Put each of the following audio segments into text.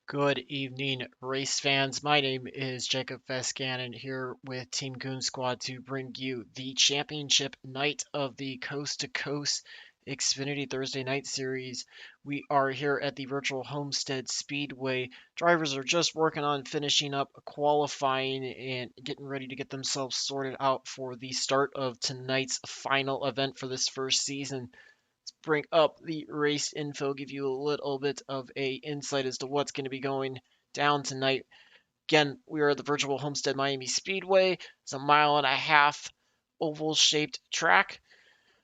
Good evening, race fans. My name is Jacob Vescannon here with Team Goon Squad to bring you the championship night of the Coast to Coast Xfinity Thursday Night Series. We are here at the virtual Homestead Speedway. Drivers are just working on finishing up qualifying and getting ready to get themselves sorted out for the start of tonight's final event for this first season. Bring up the race info, give you a little bit of a insight as to what's going to be going down tonight. Again, we are at the virtual Homestead Miami Speedway. It's a 1.5 mile oval shaped track.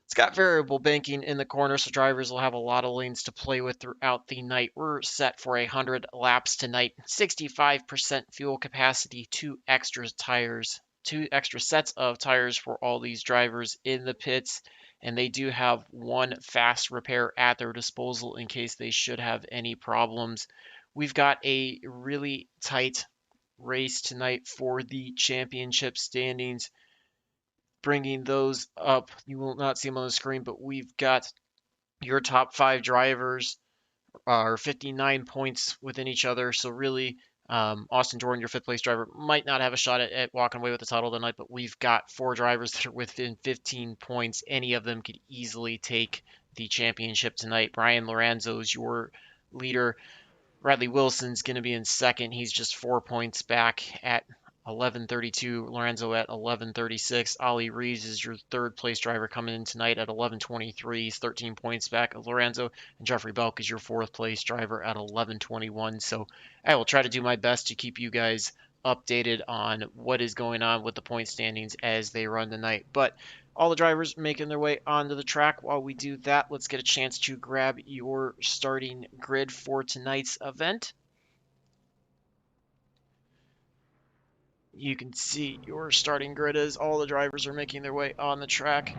It's got variable banking in the corner, so drivers will have a lot of lanes to play with throughout the night. We're set for 100 laps tonight, 65% fuel capacity, two extra sets of tires for all these drivers in the pits, and they do have one fast repair at their disposal in case they should have any problems. We've got a really tight race tonight for the championship standings. Bringing those up, you will not see them on the screen, but we've got your top 5 drivers are 59 points within each other. So really, Austin Jordan, your 5th place driver, might not have a shot at walking away with the title tonight, but we've got 4 drivers that are within 15 points. Any of them could easily take the championship tonight. Brian Lorenzo is your leader. Bradley Wilson's going to be in second. He's just 4 points back at 11:32. Lorenzo at 11:36. Ollie Reeves is your 3rd place driver coming in tonight at 11:23. He's 13 points back of Lorenzo. And Jeffrey Belk is your 4th place driver at 11:21. So I will try to do my best to keep you guys updated on what is going on with the point standings as they run tonight. But all the drivers making their way onto the track. While we do that, let's get a chance to grab your starting grid for tonight's event. You can see your starting grid as all the drivers are making their way on the track.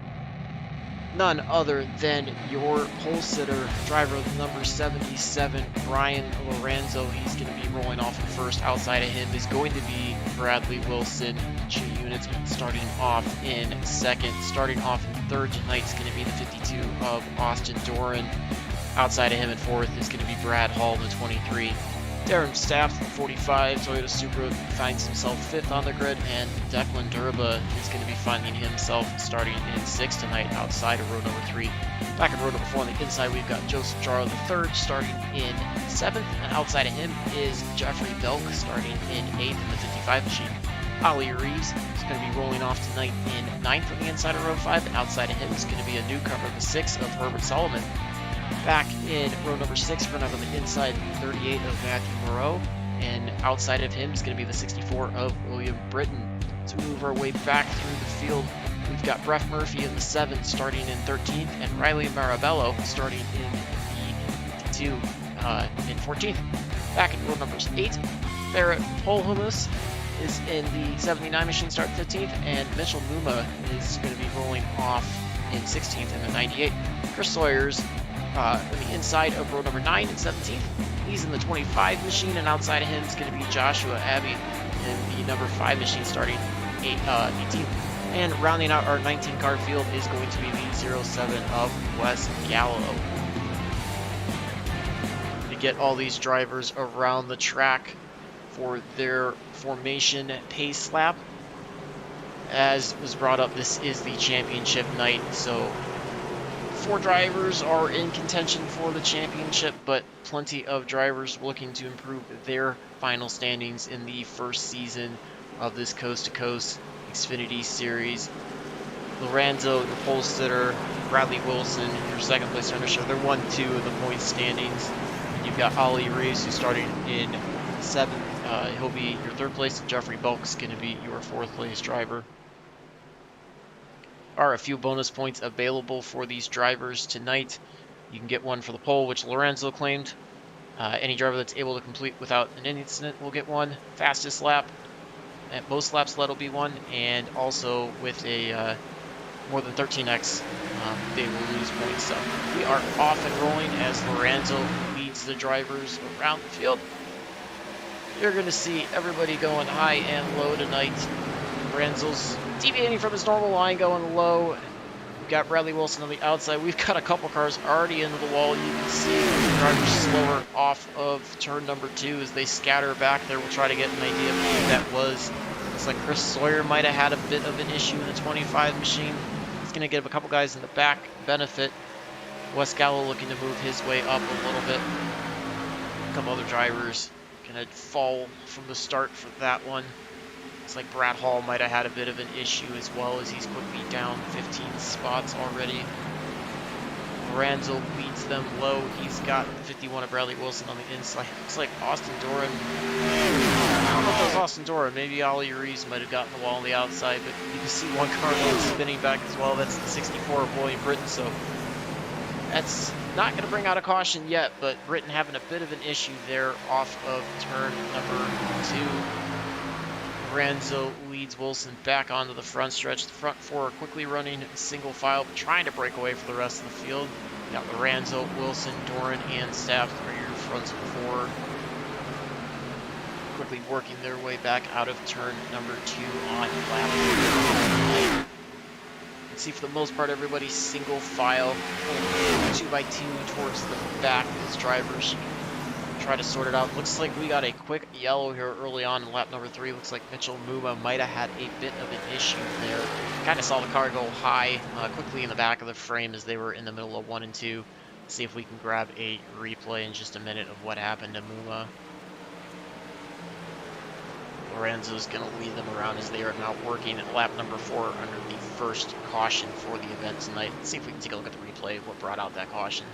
None other than your pole sitter, driver number 77, Brian Lorenzo. He's going to be rolling off in first. Outside of him is going to be Bradley Wilson. G units starting off in second. Starting off in third tonight is going to be the 52 of Austin Doran. Outside of him in fourth is going to be Brad Hall, the 23. Darren Staff, 45, Toyota Supra, finds himself 5th on the grid, and Declan Durba is going to be finding himself starting in 6th tonight outside of row number 3. Back in row number 4 on the inside, we've got Joseph Jarl III starting in 7th, and outside of him is Jeffrey Belk starting in 8th in the 55 machine. Ollie Reeves is going to be rolling off tonight in 9th on the inside of row 5, and outside of him is going to be a newcomer, the 6 of Herbert Solomon. Back in row number 6, we're going to have on the inside 38 of Matthew Moreau, and outside of him is going to be the 64 of William Britton. To move our way back through the field, we've got Brett Murphy in the 7th starting in 13th, and Riley Marabello starting in the 52 in 14th. Back in row numbers 8, Barrett Polhumus is in the 79 machine starting 15th, and Mitchell Muma is going to be rolling off in 16th in the 98. Chris Sawyer's on the inside of row number 9 and 17th. He's in the 25 machine, and outside of him is going to be Joshua Abbey in the number 5 machine starting 18th. And rounding out our 19 car field is going to be the 07 of Wes Gallo. To get all these drivers around the track for their formation pace lap. As was brought up, this is the championship night, so 4 drivers are in contention for the championship, but plenty of drivers looking to improve their final standings in the first season of this Coast to Coast Xfinity Series. Lorenzo, your pole sitter, Bradley Wilson, your second place finisher, they're 1-2 in the point standings. And you've got Ollie Reese, who's starting in 7th. He'll be your 3rd place, and Jeffrey Bulk's going to be your 4th place driver. Are a few bonus points available for these drivers tonight. You can get one for the pole, which Lorenzo claimed. Any driver that's able to complete without an incident will get one. Fastest lap, at most laps led will be one, and also with a more than 13x, they will lose points. So we are off and rolling as Lorenzo leads the drivers around the field. You're going to see everybody going high and low tonight. Lorenzo's deviating from his normal line, going low. We've got Bradley Wilson on the outside. We've got a couple cars already into the wall. You can see the drivers slower off of turn number 2 as they scatter back there. We'll try to get an idea of who that was. Looks like Chris Sawyer might have had a bit of an issue in the 25 machine. He's going to give a couple guys in the back benefit. Wes Gallo looking to move his way up a little bit. A couple other drivers going to fall from the start for that one. Looks like Brad Hall might have had a bit of an issue as well, as he's quickly down 15 spots already. Lorenzo leads them low. He's got 51 of Bradley Wilson on the inside. Looks like Austin Doran. I don't know if it was Austin Doran. Maybe Ollie Reese might have gotten the wall on the outside, but you can see one car spinning back as well. That's the 64 of William Britton, so that's not going to bring out a caution yet, but Britton having a bit of an issue there off of turn number 2. Lorenzo leads Wilson back onto the front stretch. The front 4 are quickly running single file, but trying to break away for the rest of the field. You got Lorenzo, Wilson, Doran, and Staff are your front 4. Quickly working their way back out of turn number 2 on lap 1. You can see for the most part everybody's single file, 2x2 towards the back as drivers try to sort it out. Looks like we got a quick yellow here early on in lap number 3. Looks like Mitchell Muma might have had a bit of an issue there. Kind of saw the car go high quickly in the back of the frame as they were in the middle of 1 and 2. See if we can grab a replay in just a minute of what happened to Muma. Lorenzo's going to lead them around as they are now working at lap number 4 under the first caution for the event tonight. Let's see if we can take a look at the replay of what brought out that caution.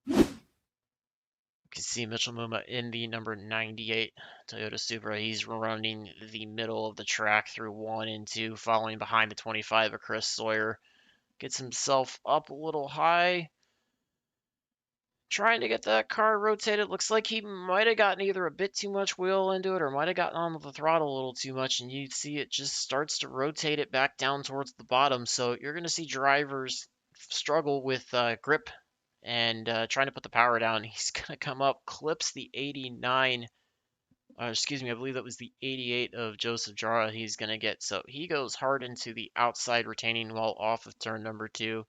You can see Mitchell Muma in the number 98 Toyota Supra. He's running the middle of the track through 1 and 2, following behind the 25 of Chris Sawyer. Gets himself up a little high, trying to get that car rotated. Looks like he might have gotten either a bit too much wheel into it or might have gotten on the throttle a little too much, and you see it just starts to rotate it back down towards the bottom. So you're going to see drivers struggle with grip and trying to put the power down. He's going to come up, clips the 89, excuse me, I believe that was the 88 of Joseph Jara he's going to get. So he goes hard into the outside retaining wall off of turn number 2,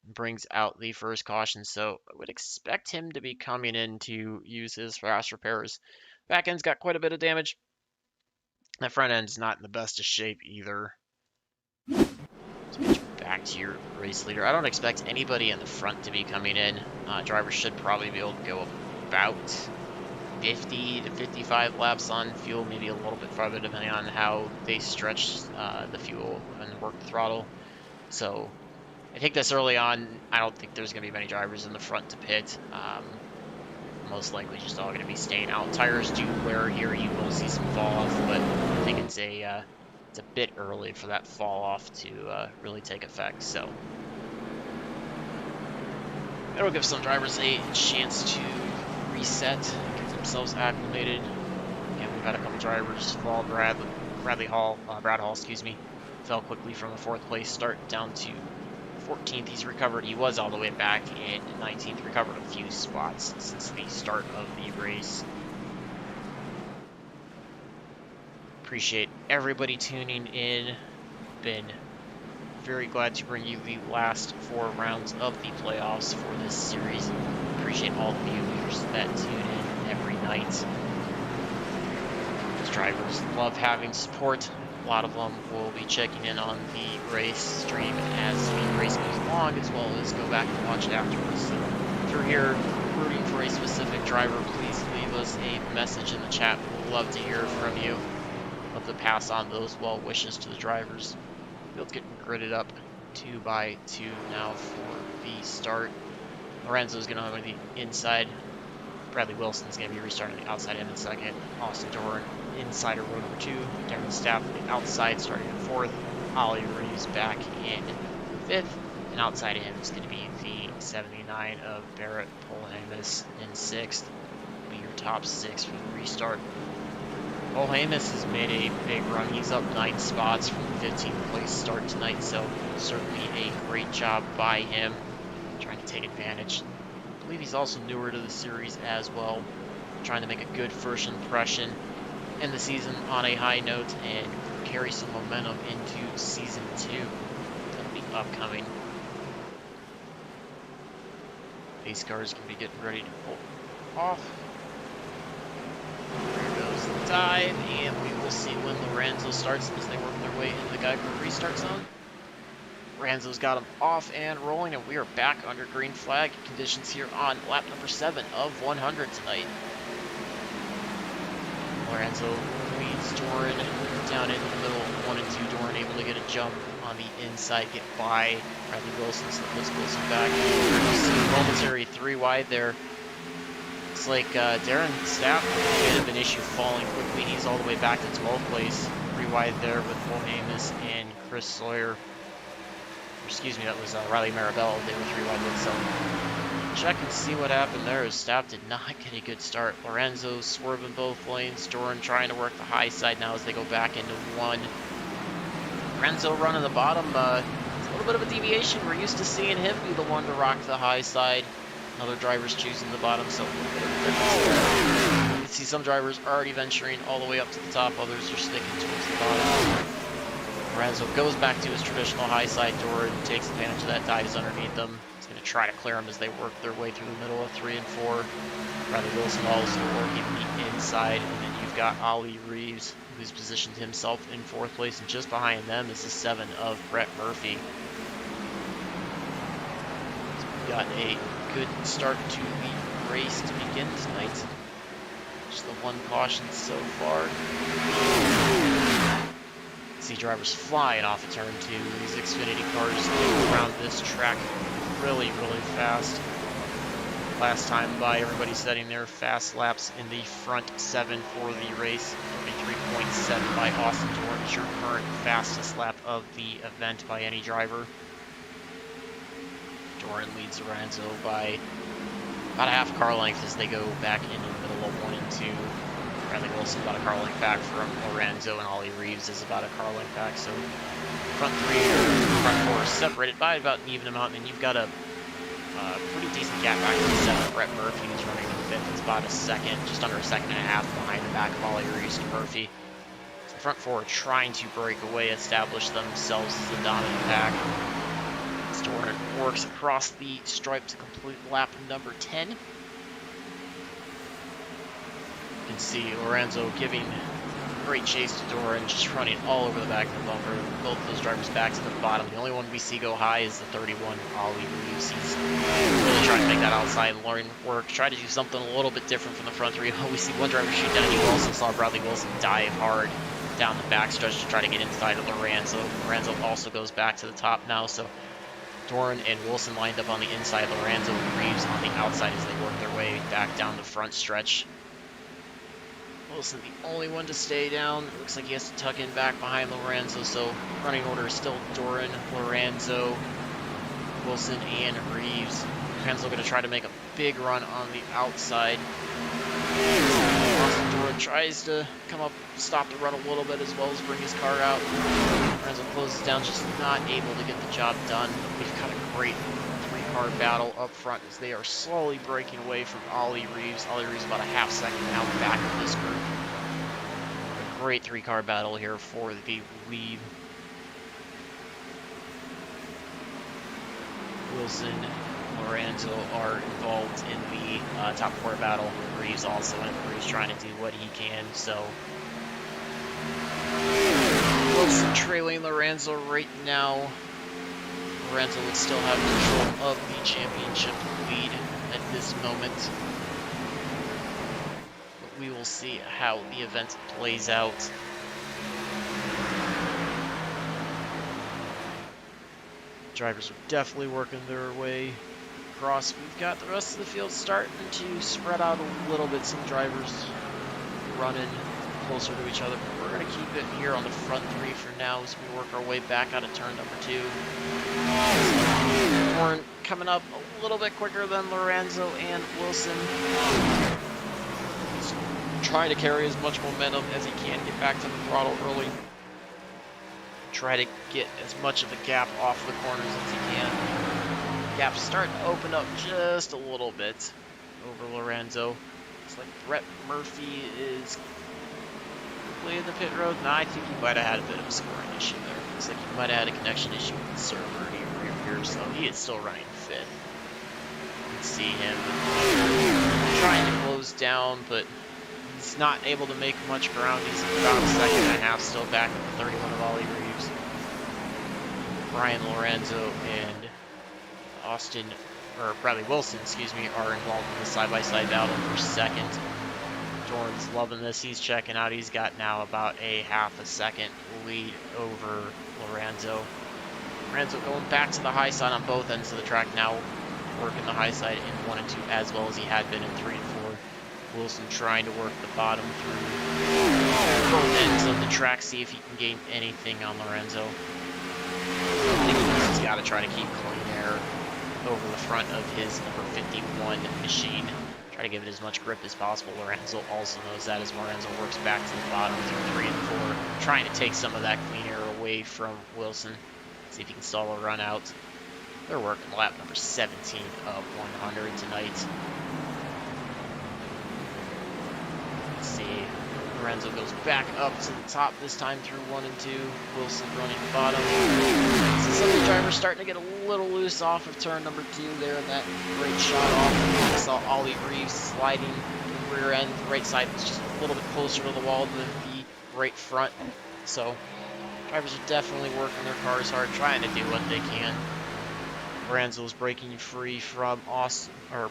and brings out the first caution. So I would expect him to be coming in to use his fast repairs. Back end's got quite a bit of damage. That front end's not in the best of shape either. Back to your race leader. I don't expect anybody in the front to be coming in. Drivers should probably be able to go about 50 to 55 laps on fuel, maybe a little bit farther depending on how they stretch the fuel and work the throttle. So I think this early on, I don't think there's going to be many drivers in the front to pit. Most likely just all going to be staying out. Tires do wear here. You will see some fall off, but I think it's a bit early for that fall off to really take effect. So it'll give some drivers a chance to reset, get themselves acclimated. Again, we've had a couple drivers fall. Brad Hall, excuse me, fell quickly from a 4th place start down to 14th. He's recovered. He was all the way back in 19th. Recovered a few spots since the start of the race. Appreciate everybody tuning in. Been very glad to bring you the last 4 rounds of the playoffs for this series. Appreciate all the viewers that tune in every night. Those drivers love having support. A lot of them will be checking in on the race stream as the race goes along, as well as go back and watch it afterwards. So if you're here rooting for a specific driver, please leave us a message in the chat. We'd love to hear from you. Love to pass on those well wishes to the drivers. Field's getting gridded up 2 by 2 now for the start. Lorenzo's going to go to the inside. Bradley Wilson's going to be restarting the outside him in second. Austin Doran inside of row number 2. Darren Staff on the outside starting in 4th. Ollie Reeves back in 5th. And outside of him is going to be the 79 of Barrett Polhamus in 6th. Be your top 6 for the restart. Polhamus has made a big run. He's up 9 spots from the 15th place start tonight, so certainly a great job by him trying to take advantage. I believe he's also newer to the series as well, trying to make a good first impression, end the season on a high note, and carry some momentum into season 2. That'll be upcoming. Pace cars can be getting ready to pull off. There goes the dive, and we will see when Lorenzo starts as they work their way into the Geico restart zone. Lorenzo's got him off and rolling, and we are back under green flag conditions here on lap number 7 of 100 tonight. Lorenzo leads Doran down in the middle, 1 and 2. Doran able to get a jump on the inside, get by Bradley Wilson, so puts Wilson back. Momentary 3 wide there. Looks like Darren Stapp had a bit of an issue falling quickly. He's all the way back to 12th place. 3 wide there with Polhamus and Chris Sawyer. Excuse me, that was Riley Marabella. They were 3 wide with, so check and see what happened there. Stapp did not get a good start. Lorenzo swerving both lanes. Doran trying to work the high side now as they go back into 1. Lorenzo running the bottom. It's a little bit of a deviation. We're used to seeing him be the one to rock the high side. Other drivers choosing the bottom, so you can see some drivers already venturing all the way up to the top. Others are sticking towards the bottom. Lorenzo goes back to his traditional high side door and takes advantage of that, dives underneath them. He's going to try to clear them as they work their way through the middle of 3 and 4. Bradley Wilson also working the inside, and then you've got Ollie Reeves, who's positioned himself in 4th place, and just behind them is the 7 of Brett Murphy. So we've got a good start to the race to begin tonight. Just the 1 caution so far. See drivers flying off of turn 2. These Xfinity cars go around this track really fast. Last time by, everybody setting their fast laps in the front 7 for the race. 33.7 by Austin Doran, your current fastest lap of the event by any driver. Doran leads Lorenzo by about a half car length as they go back into the middle of 1 and 2. Bradley Wilson about a car length back from Lorenzo, and Ollie Reeves is about a car length back. So front 3 or front 4 are separated by about an even amount, and you've got a pretty decent gap back to the 7. Brett Murphy, who's running in 5th, is about a second, just under a second and a half behind the back of Ollie Reeves and Murphy. So the front 4 are trying to break away, establish themselves as the dominant pack. Doran works across the stripe to complete lap number 10. You can see Lorenzo giving great chase to Doran, just running all over the back of the bumper. Both of those drivers back to the bottom. The only one we see go high is the 31, Ollie Reeves. He's really trying to make that outside line work. Try to do something a little bit different from the front 3. We see one driver shoot down. You also saw Bradley Wilson dive hard down the backstretch to try to get inside of Lorenzo. Lorenzo also goes back to the top now, so Doran and Wilson lined up on the inside, Lorenzo and Reeves on the outside as they work their way back down the front stretch. Wilson the only one to stay down. Looks like he has to tuck in back behind Lorenzo, so running order is still Doran, Lorenzo, Wilson, and Reeves. Lorenzo going to try to make a big run on the outside. Austin Doran tries to come up, stop the run a little bit, as well as bring his car out. Lorenzo closes down, just not able to get the job done. We've got a great 3-car battle up front as they are slowly breaking away from Ollie Reeves. Ollie Reeves about a half second now back of this group. A great 3-car battle here for the lead. Wilson, Lorenzo are involved in the top 4 battle. Reeves also in it. Reeves trying to do what he can, so Wilson trailing Lorenzo right now. Lorenzo would still have control of the championship lead at this moment. But we will see how the event plays out. Drivers are definitely working their way across. We've got the rest of the field starting to spread out a little bit. Some drivers running closer to each other. But we're going to keep it here on the front three for now as we work our way back out of turn number 2. Warren coming up a little bit quicker than Lorenzo and Wilson. He's trying to carry as much momentum as he can, get back to the throttle early. Try to get as much of a gap off the corners as he can. Gap's starting to open up just a little bit over Lorenzo. Looks like Brett Murphy is in the pit road. Nah, I think he might have had a bit of a scoring issue there. Looks like he might have had a connection issue with the server. He reappears, so he is still running 5th. You can see him trying to close down, but he's not able to make much ground. He's about a second and a half still back at the 31 of Ollie Reeves. Brian Lorenzo and Bradley Wilson, excuse me, are involved in the side-by-side battle for second. Doran's loving this. He's checking out. He's got now about a half a second lead over Lorenzo. Lorenzo going back to the high side on both ends of the track now, working the high side in 1 and 2 as well as he had been in 3 and 4. Wilson trying to work the bottom through both ends of the track, see if he can gain anything on Lorenzo. I think he's got to try to keep clean air over the front of his number 51 machine. Try to give it as much grip as possible. Lorenzo also knows that as Lorenzo works back to the bottom through 3 and 4, trying to take some of that clean air away from Wilson. See if he can stall a run out. They're working lap number 17 of 100 tonight. Let's see. Lorenzo goes back up to the top this time through 1 and 2. Wilson running bottom. So some of the drivers starting to get a little loose off of turn number 2 there in that great shot off. I saw Ollie Reeves sliding the rear end. The right side was just a little bit closer to the wall than the right front. So drivers are definitely working their cars hard, trying to do what they can. Lorenzo's breaking free from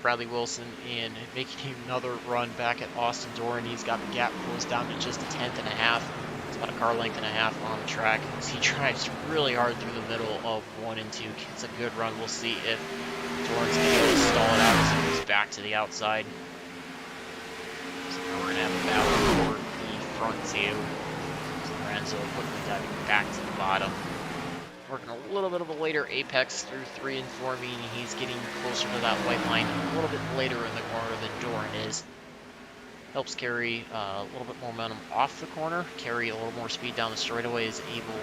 Bradley Wilson and making another run back at Austin Doran. He's got the gap closed down to just a 1/10 and a half. It's about a car length and a half on the track as he drives really hard through the middle of 1 and 2. Gets a good run. We'll see if Doran's going to be able to stall it out as he moves back to the outside. So now we're going to have a battle for the front 2. So Lorenzo quickly diving back to the bottom. Working a little bit of a later apex through 3 and 4, meaning he's getting closer to that white line a little bit later in the corner than Doran is. Helps carry a little bit more momentum off the corner, carry a little more speed down the straightaway, is able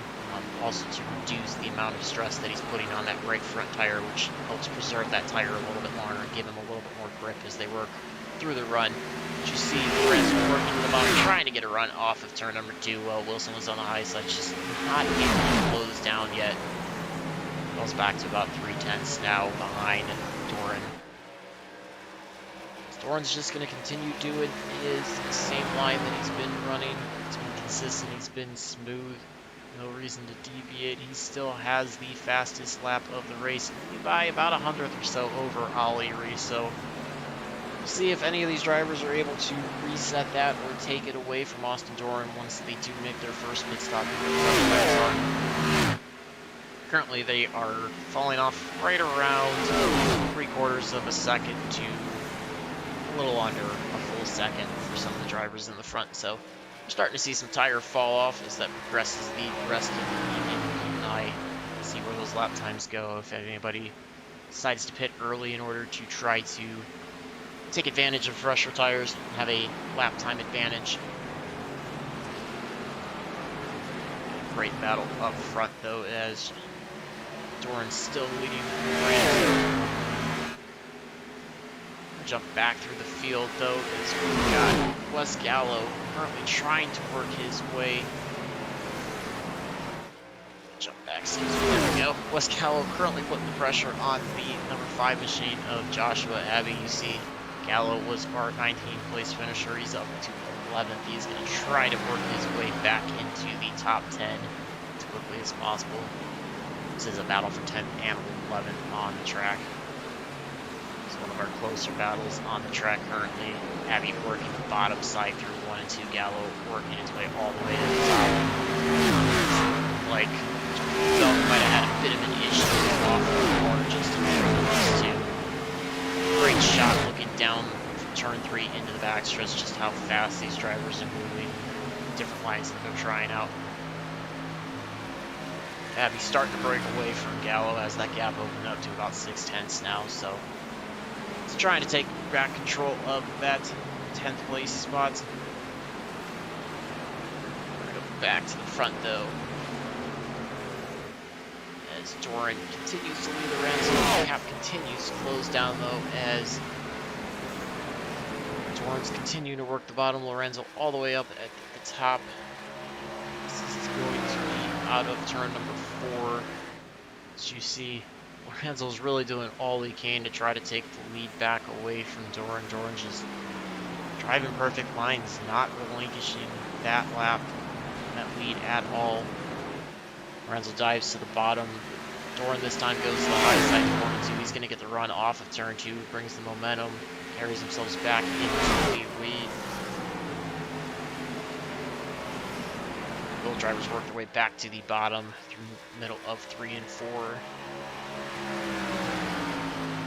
also to reduce the amount of stress that he's putting on that right front tire, which helps preserve that tire a little bit longer and give him a little bit more grip as they work through the run. But you see Lorenzo working to the bottom, trying to get a run off of turn number 2 while Wilson was on the high side, just not able to close down yet. Goes back to about 3/10 now behind Doran. Doran's just going to continue doing his same line that he's been running. It's been consistent, he's been smooth, no reason to deviate. He still has the fastest lap of the race by about 100th or so over Ollie Reeves. So we'll see if any of these drivers are able to reset that or take it away from Austin Doran once they do make their first pit stop. Currently, they are falling off right around 3/4 of a second to a little under a full second for some of the drivers in the front. So we're starting to see some tire fall off as that progresses the rest of the evening. Keep an eye to see where those lap times go. If anybody decides to pit early in order to try to take advantage of fresher tires and have a lap time advantage. Great battle up front though, as Doran's still leading Lorenzo. Jump back through the field though, as we've got Wes Gallo currently trying to work his way. Jump back, excuse me, there we go. Wes Gallo currently putting the pressure on the number 5 machine of Joshua Abbey. You see Gallo was our 19th place finisher. He's up to 11th. He's going to try to work his way back into the top 10 quickly as possible. This is a battle for 10th and 11th on the track. It's one of our closer battles on the track currently. Abby working the bottom side through 1 and 2. Gallo working his way all the way to the top. Like, Bell might have had a bit of an issue off the corner just in front of us too. Great shot looking down from turn 3 into the backstretch, just how fast these drivers are moving. Different lines that they're trying out. Abby's starting to break away from Gallo as that gap opened up to about 6/10 now, so he's trying to take back control of that 10th place spot. We're going to go back to the front though, as Doran continues to lead Lorenzo. The gap continues to close down though, as Doran's continuing to work the bottom. Lorenzo all the way up at the top. This is going to be out of turn number 4. As you see, Lorenzo's really doing all he can to try to take the lead back away from Doran. Doran just driving perfect lines, not relinquishing that lap, that lead at all. Lorenzo dives to the bottom. Doran this time goes to the high side of corner 2. He's going to get the run off of turn 2, brings the momentum, carries themselves back into the lead. Both drivers work their way back to the bottom through the middle of 3 and 4.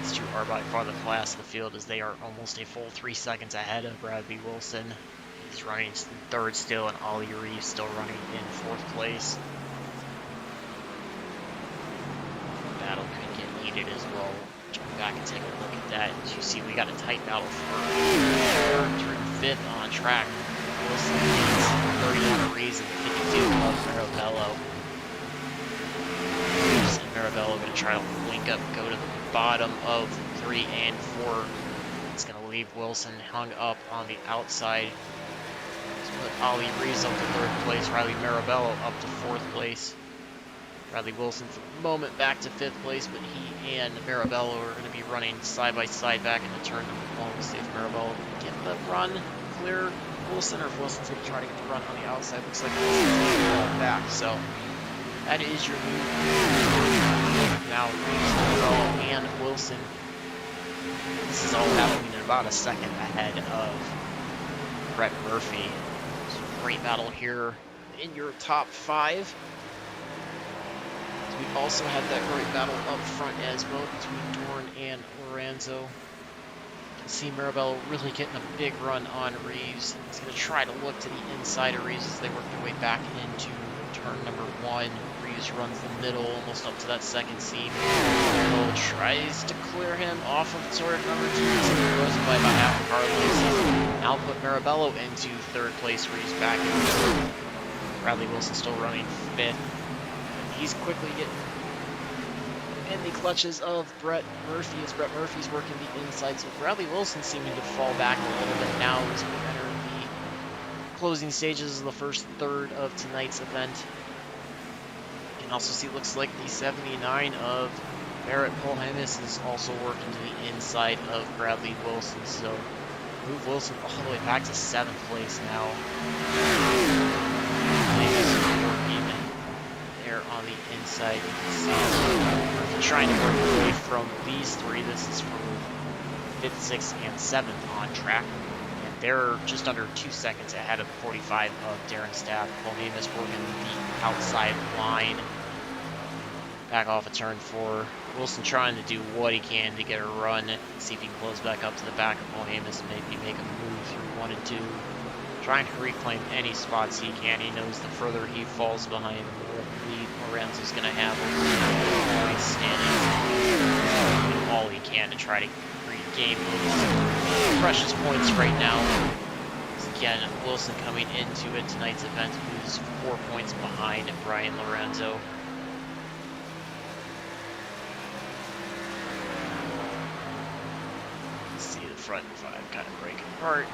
These two are by far the class of the field, as they are almost a full 3 seconds ahead of Bradley Wilson. He's running 3rd still, and Ollie Reeves still running in 4th place. Battle could get heated as well. Jump back and take a look at that. As you see, we got a tight battle for 3rd through 5th on track. Wilson leads 31 Reeves and 52 of Mirabello. Reeves and Mirabello are going to try to link up, go to the bottom of 3 and 4. It's going to leave Wilson hung up on the outside. Let's put Ollie Reeves up to 3rd place, Riley Mirabello up to 4th place. Bradley Wilson for the moment back to 5th place, but he and Mirabello are going to be running side by side back into turn number 1. We'll see if Mirabello can get the run clear Wilson, or if Wilson's going to try to get the run on the outside. Looks like Wilson's going to fall back, so that is your move. Now Reeves, Mirabello, and Wilson. This is all happening in about a second ahead of Brett Murphy. So great battle here in your top 5. We also had that great battle up front as well between Doran and Lorenzo. You can see Mirabello really getting a big run on Reeves. He's going to try to look to the inside of Reeves as they work their way back into turn number 1. Reeves runs the middle, almost up to that 2nd seam. Mirabello tries to clear him off of turn number 2. So he goes by about half a car length. Now put Mirabello into 3rd place. Reeves back in 4th. Bradley Wilson still running 5th. He's quickly getting in the clutches of Brett Murphy as Brett Murphy's working the inside. So Bradley Wilson seeming to fall back a little bit now as we enter the closing stages of the first third of tonight's event. You can also see it looks like the 79 of Barrett Polhemis is also working to the inside of Bradley Wilson. So move Wilson all the way back to 7th place now. On the inside, you can see trying to work away from these 3. This is from 5th, 6th, and 7th on track, and they're just under 2 seconds ahead of 45 of Darren Staff. Polhemis working the outside line back off of turn 4. Wilson trying to do what he can to get a run, see if he can close back up to the back of Polhemis and maybe make a move through 1 and 2. Trying to reclaim any spots he can. He knows the further he falls behind, the more lead Lorenzo's going to have over the standings. Doing all he can to try to regain those precious points right now. Again, Wilson coming into it tonight's event, who's 4 points behind Brian Lorenzo. See the front 5 kind of breaking apart.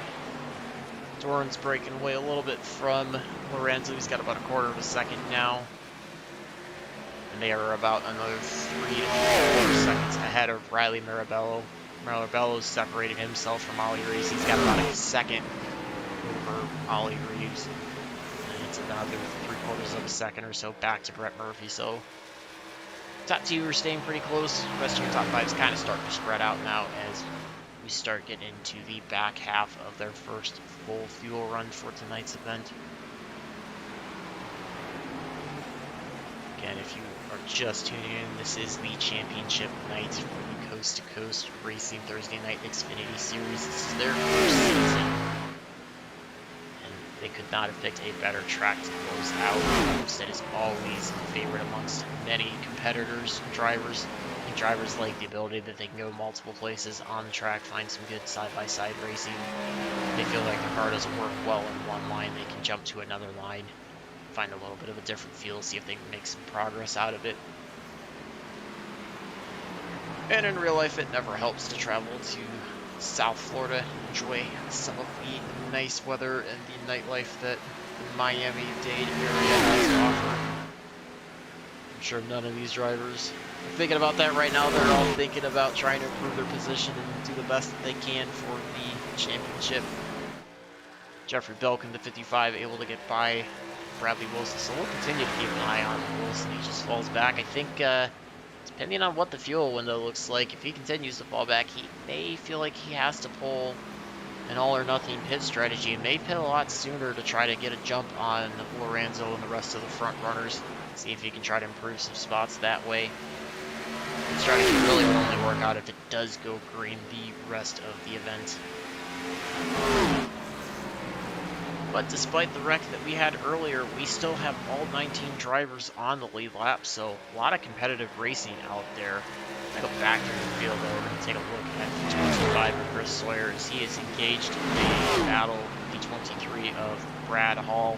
Doran's breaking away a little bit from Lorenzo. He's got about a quarter of a second now. And they are about another 3 to 4 seconds ahead of Riley Mirabello. Mirabello's separated himself from Ollie Reeves. He's got about a second over Ollie Reeves. And it's another 3/4 of a second or so back to Brett Murphy. So top 2 are staying pretty close. The rest of your top 5s kind of starting to spread out now as we start getting into the back half of their first full fuel run for tonight's event. Again, if you are just tuning in, this is the championship night for the Coast to Coast Racing Thursday Night Xfinity Series. This is their first season, and they could not have picked a better track to close out. Homestead is always a favorite amongst many competitors, drivers. I think drivers like the ability that they can go multiple places on the track, find some good side-by-side racing. They feel like their car doesn't work well in one line, they can jump to another line, find a little bit of a different feel, see if they can make some progress out of it. And in real life, it never helps to travel to South Florida, enjoy some of the nice weather and the nightlife that the Miami-Dade area has to offer. I'm sure none of these drivers are thinking about that right now. They're all thinking about trying to improve their position and do the best that they can for the championship. Jeffrey Belkin, the 55, able to get by Bradley Wilson, so we'll continue to keep an eye on Wilson. He just falls back. I think, depending on what the fuel window looks like, if he continues to fall back, he may feel like he has to pull an all-or-nothing pit strategy and may pit a lot sooner to try to get a jump on Lorenzo and the rest of the front runners. See if he can try to improve some spots that way. The strategy really will only work out if it does go green the rest of the event. But despite the wreck that we had earlier, we still have all 19 drivers on the lead lap, so a lot of competitive racing out there. I go back to the field though, we're going to take a look at the 25 of Chris Sawyer as he is engaged in a battle with the 23 of Brad Hall.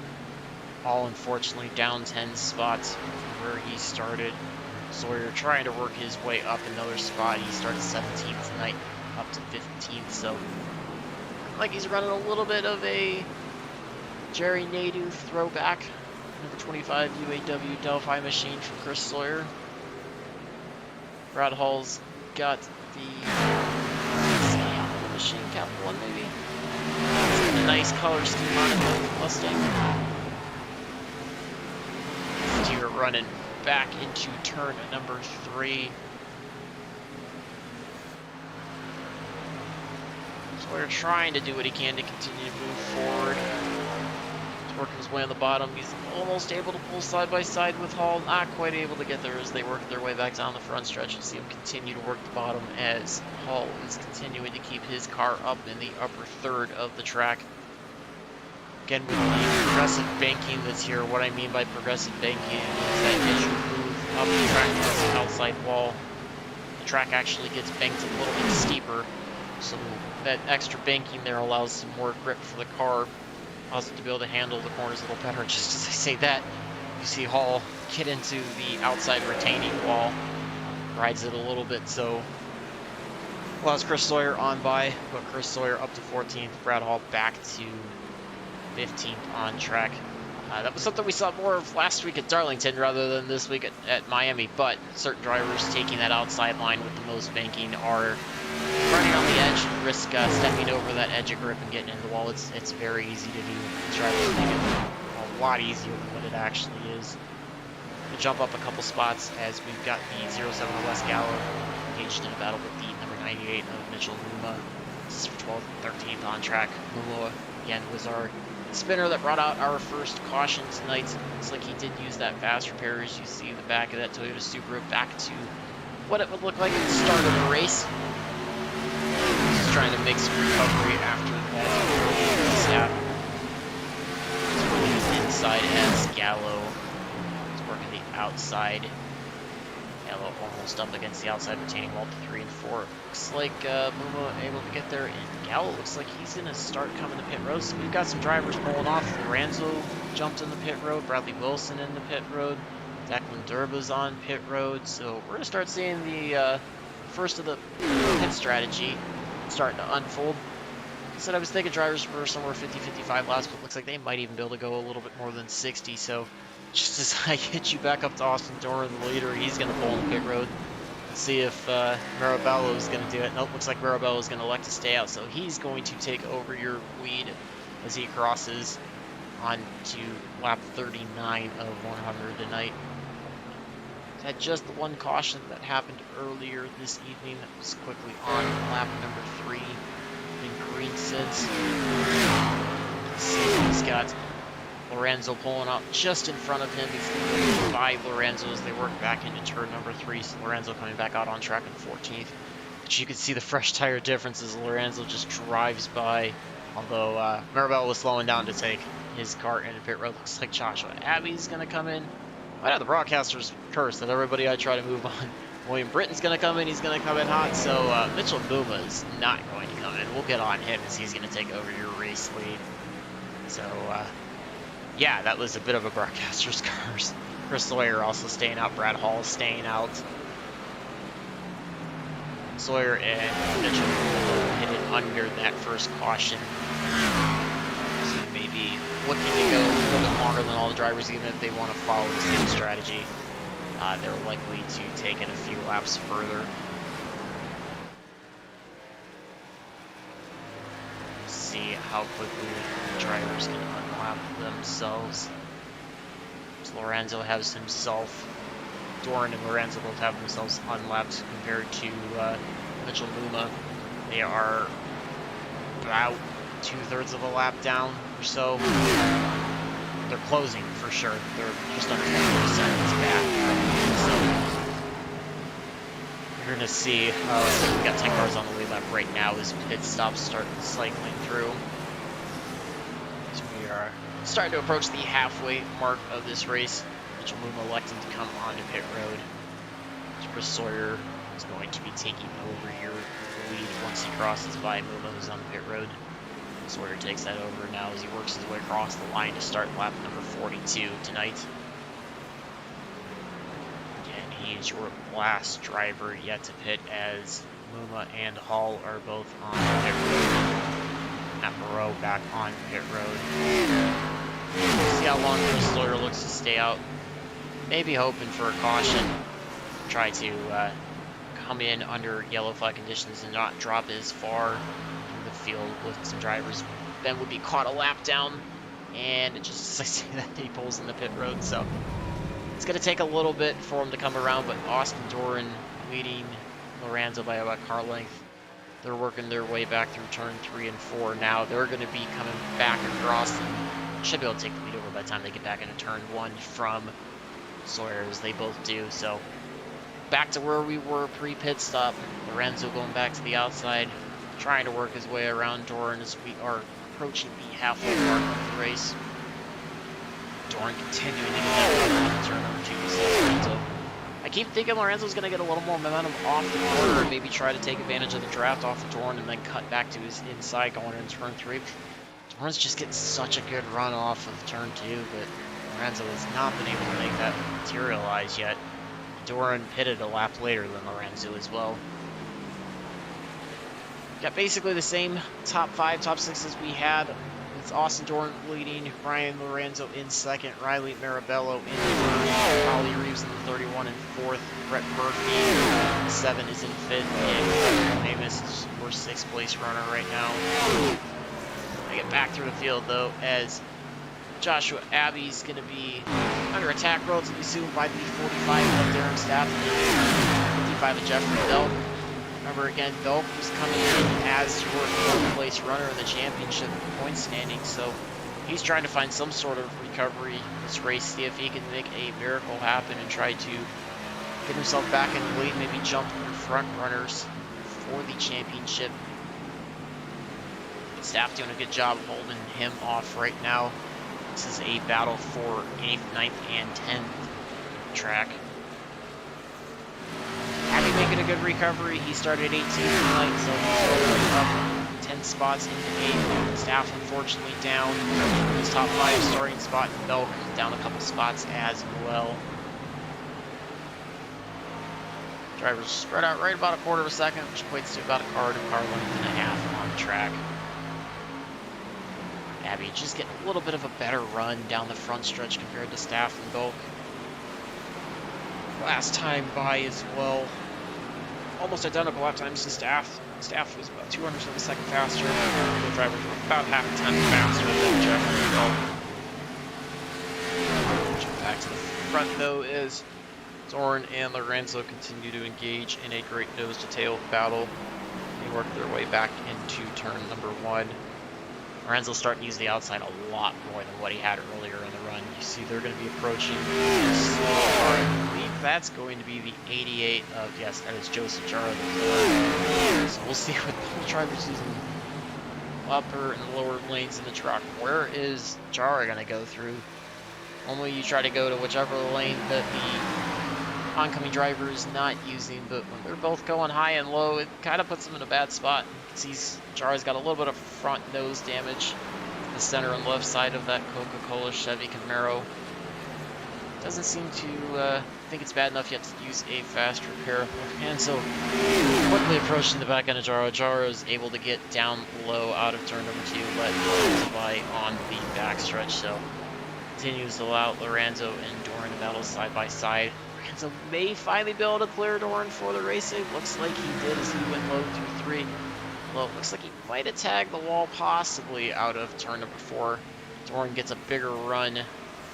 Hall unfortunately down 10 spots from where he started. Sawyer trying to work his way up another spot. He started 17th tonight, up to 15th, so like he's running a little bit of a Jerry Nadeau throwback. Number 25 UAW Delphi machine from Chris Sawyer. Brad Hall's got the machine cap 1 maybe. It's got a nice color scheme on it with Mustang. You're running back into turn number 3. Sawyer trying to do what he can to continue to move forward. Working his way on the bottom. He's almost able to pull side by side with Hall. Not quite able to get there as they work their way back down the front stretch. You'll see him continue to work the bottom as Hall is continuing to keep his car up in the upper third of the track. Again, with the progressive banking that's here, what I mean by progressive banking is that as you move up the track towards the outside wall, the track actually gets banked a little bit steeper. So that extra banking there allows some more grip for the car. Allows it to be able to handle the corners a little better. Just as I say that, you see Hall get into the outside retaining wall, rides it a little bit, so allows Chris Sawyer on by, but Chris Sawyer up to 14th, Brad Hall back to 15th on track. That was something we saw more of last week at Darlington rather than this week at Miami, but certain drivers taking that outside line with the most banking are running on the edge, risk stepping over that edge of grip and getting into the wall. It's very easy to do. The drivers make it a lot easier than what it actually is. We'll jump up a couple spots as we've got the 07 of Wes Gallo engaged in a battle with the number 98 of Mitchell Muma. This is for 12th and 13th on track. Muma, again, was our spinner that brought out our first caution tonight. Looks like he did use that fast repair as you see the back of that Toyota Supra back to what it would look like at the start of the race. Just trying to make some recovery after that snap. He's working inside as Gallo. He's working the outside. Gallo almost up against the outside retaining wall to 3 and 4. Looks like Muma able to get there, and Gallo looks like he's going to start coming to pit road. So we've got some drivers pulling off. Lorenzo jumped in the pit road. Bradley Wilson in the pit road. Declan Durba's on pit road. So we're going to start seeing the first of the pit strategy starting to unfold. Like I said, I was thinking drivers were somewhere 50-55 laps, but it looks like they might even be able to go a little bit more than 60. So just as I get you back up to Austin Doran, the leader, he's going to pull in the pit road. Let's see if Marabello is going to do it. Nope, looks like Marabello is going to elect to stay out. So he's going to take over your lead as he crosses on to lap 39 of 100 tonight. Had just the one caution that happened earlier this evening that was quickly on lap number 3 in green since. See, he's got Lorenzo pulling up just in front of him. He's by Lorenzo as they work back into turn number 3. So Lorenzo coming back out on track in 14th. But you can see the fresh tire differences. Lorenzo just drives by. Although Mirabella was slowing down to take his car into pit road. Looks like Joshua Abbey's going to come in. Might have the broadcaster's curse that everybody I try to move on. William Britton's going to come in. He's going to come in hot. So Mitchell Buma is not going to come in. We'll get on him as he's going to take over your race lead. So, yeah, that was a bit of a broadcaster's curse. Chris Sawyer also staying out. Brad Hall staying out. Sawyer and Mitchell hit it under that first caution. So maybe looking to go a little bit longer than all the drivers, even if they want to follow the same strategy. They're likely to take it a few laps further. See how quickly the drivers can unlap themselves. So Lorenzo has himself, Doran and Lorenzo both have themselves unlapped compared to Mitchell Buma. They are about 2/3 of a lap down or so. They're closing for sure. They're just under 20 seconds back. So you're going to see, we've got 10 cars on the lead lap right now as pit stops start cycling through. So we are starting to approach the halfway mark of this race. Mitchell Buma electing to come onto pit road. Chris Sawyer is going to be taking over here the lead once he crosses by Buma, who's on the pit road. Sawyer takes that over now as he works his way across the line to start lap number 42 tonight. Again, he is your last driver yet to pit as Buma and Hall are both on pit road. Matt Moreau back on pit road. See how long Chris Sawyer looks to stay out. Maybe hoping for a caution. Try to come in under yellow flag conditions and not drop as far in the field with some drivers. Ben would be caught a lap down, and it just as I say that he pulls in the pit road. So it's going to take a little bit for him to come around, but Austin Doran leading Lorenzo by about car length. They're working their way back through turn 3 and 4 now. They're going to be coming back across and should be able to take the lead over by the time they get back into turn 1 from Sawyer, as they both do. So back to where we were pre-pit stop. Lorenzo going back to the outside, trying to work his way around Doran as we are approaching the halfway mark of the race. Doran continuing to get that turn number 2. So Lorenzo, I keep thinking Lorenzo's going to get a little more momentum off the corner and maybe try to take advantage of the draft off of Doran and then cut back to his inside going into turn 3. Doran's just getting such a good run off of turn 2, but Lorenzo has not been able to make that materialize yet. Doran pitted a lap later than Lorenzo as well. Got basically the same top 5, top 6 as we had. It's Austin Doran leading, Ryan Lorenzo in second, Riley Marabello in third, Ollie Reeves in the 31 and 4th, Brett Murphy 7 is in 5th, and Amos is your 6th place runner right now. I get back through the field though, as Joshua Abbey's going to be under attack relatively soon by the 45 of Darren Staff and 55 of Jeffrey Belk. Remember again, Belk was coming in as your 4th place runner in the championship point standing, so he's trying to find some sort of recovery in this race, see if he can make a miracle happen and try to get himself back in the lead, maybe jump in front runners for the championship. Staff doing a good job of holding him off right now. This is a battle for 8th, 9th, and 10th track. Abbey making a good recovery. He started 18th tonight, so he's up 10 spots into 8th. Staff unfortunately down his top 5 starting spot. Belk down a couple spots as well. Drivers spread out right about a quarter of a second, which equates to about a car length and a half on the track. Abbey just getting a little bit of a better run down the front stretch compared to Staff and Belk. Last time by as well. Almost identical lap times to Staff. Staff was about 200 of a second faster. The drivers were about half a time faster than Jeffrey and Belk. front, though, as Doran and Lorenzo continue to engage in a great nose-to-tail battle. They work their way back into turn number 1. Lorenzo's starting to use the outside a lot more than what he had earlier in the run. You see they're going to be approaching I believe that's going to be the 88 of, yes, that is Joseph Jara. So we'll see what both drivers using upper and lower lanes in the truck. Where is Jara going to go through? Normally you try to go to whichever lane that the oncoming driver is not using, but when they're both going high and low, it kind of puts them in a bad spot. You can see Jara's got a little bit of front nose damage to the center and left side of that Coca-Cola Chevy Camaro. Doesn't seem to think it's bad enough yet to use a fast repair. And so quickly approaching the back end of Jara. Jara is able to get down low out of turn number 2, let Lorenzo by on the backstretch. So continues to allow Lorenzo and Doran to battle side by side. Lorenzo may finally be able to clear Doran for the race. It looks like he did as he went low through 3. Well, it looks like he might have tagged the wall possibly out of turn number 4. Doran gets a bigger run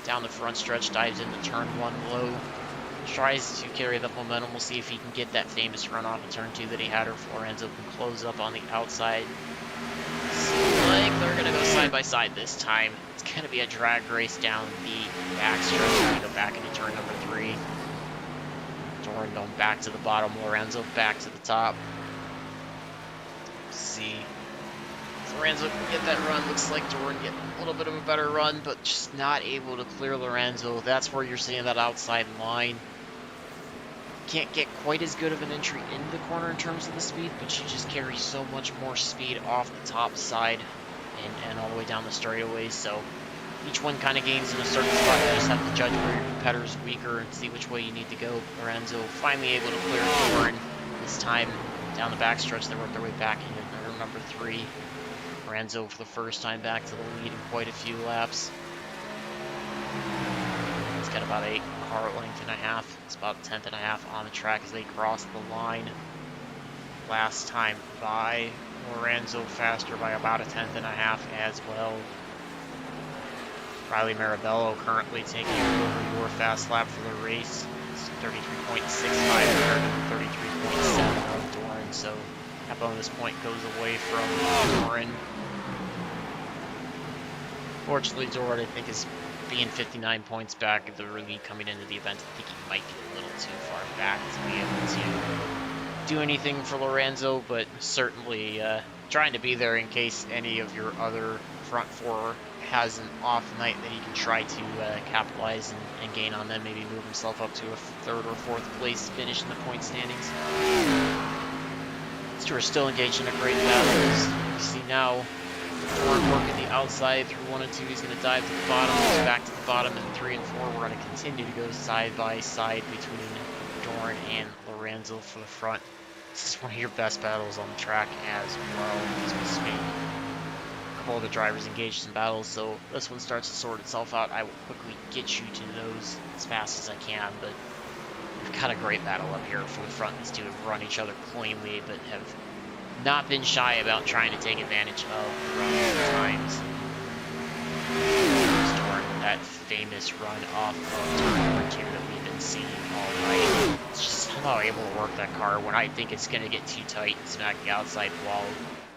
down the front stretch, dives into turn 1 low, tries to carry the momentum. We'll see if he can get that famous run off of turn 2 that he had, or if Lorenzo can close up on the outside. Seems like they're going to go side by side this time. It's going to be a drag race down the back stretch. We're going to go back into turn number 3. Doran going back to the bottom, Lorenzo back to the top. See Lorenzo can get that run. Looks like Doran getting a little bit of a better run, but just not able to clear Lorenzo. That's where you're seeing that outside line. Can't get quite as good of an entry into the corner in terms of the speed, but she just carries so much more speed off the top side and all the way down the straightaways. So each one kind of gains in a certain spot. You just have to judge where your competitor's weaker and see which way you need to go. Lorenzo finally able to clear Doran this time down the backstretch. They work their way back into number 3. Lorenzo for the first time back to the lead in quite a few laps. He's got about a car length and a half. It's about a tenth and a half on the track as they cross the line. Last time by Lorenzo faster by about a tenth and a half as well. Riley Marabello currently taking over your fast lap for the race. It's 33.65 compared to 33.7 of Doran. So that bonus point goes away from Doran. Fortunately, Doran, I think, is being 59 points back of the lead coming into the event. I think he might be a little too far back to be able to do anything for Lorenzo, but certainly trying to be there in case any of your other front 4 has an off night that he can try to capitalize and gain on them, maybe move himself up to a 3rd or 4th place finish in the point standings. These two are still engaged in a great battle. You see now Doran working the outside through 1 and 2. He's going to dive to the bottom, goes back to the bottom in 3 and 4. We're going to continue to go side by side between Doran and Lorenzo for the front. This is one of your best battles on the track as well as we speak. A couple of the drivers engaged in battles, so this one starts to sort itself out. I will quickly get you to those as fast as I can, but we've got a great battle up here for the front. These two have run each other cleanly, but have not been shy about trying to take advantage of the run at times. Doran, that famous run off of turn number 2 that we've been seeing all night. It's just somehow able to work that car when I think it's going to get too tight and smack the outside wall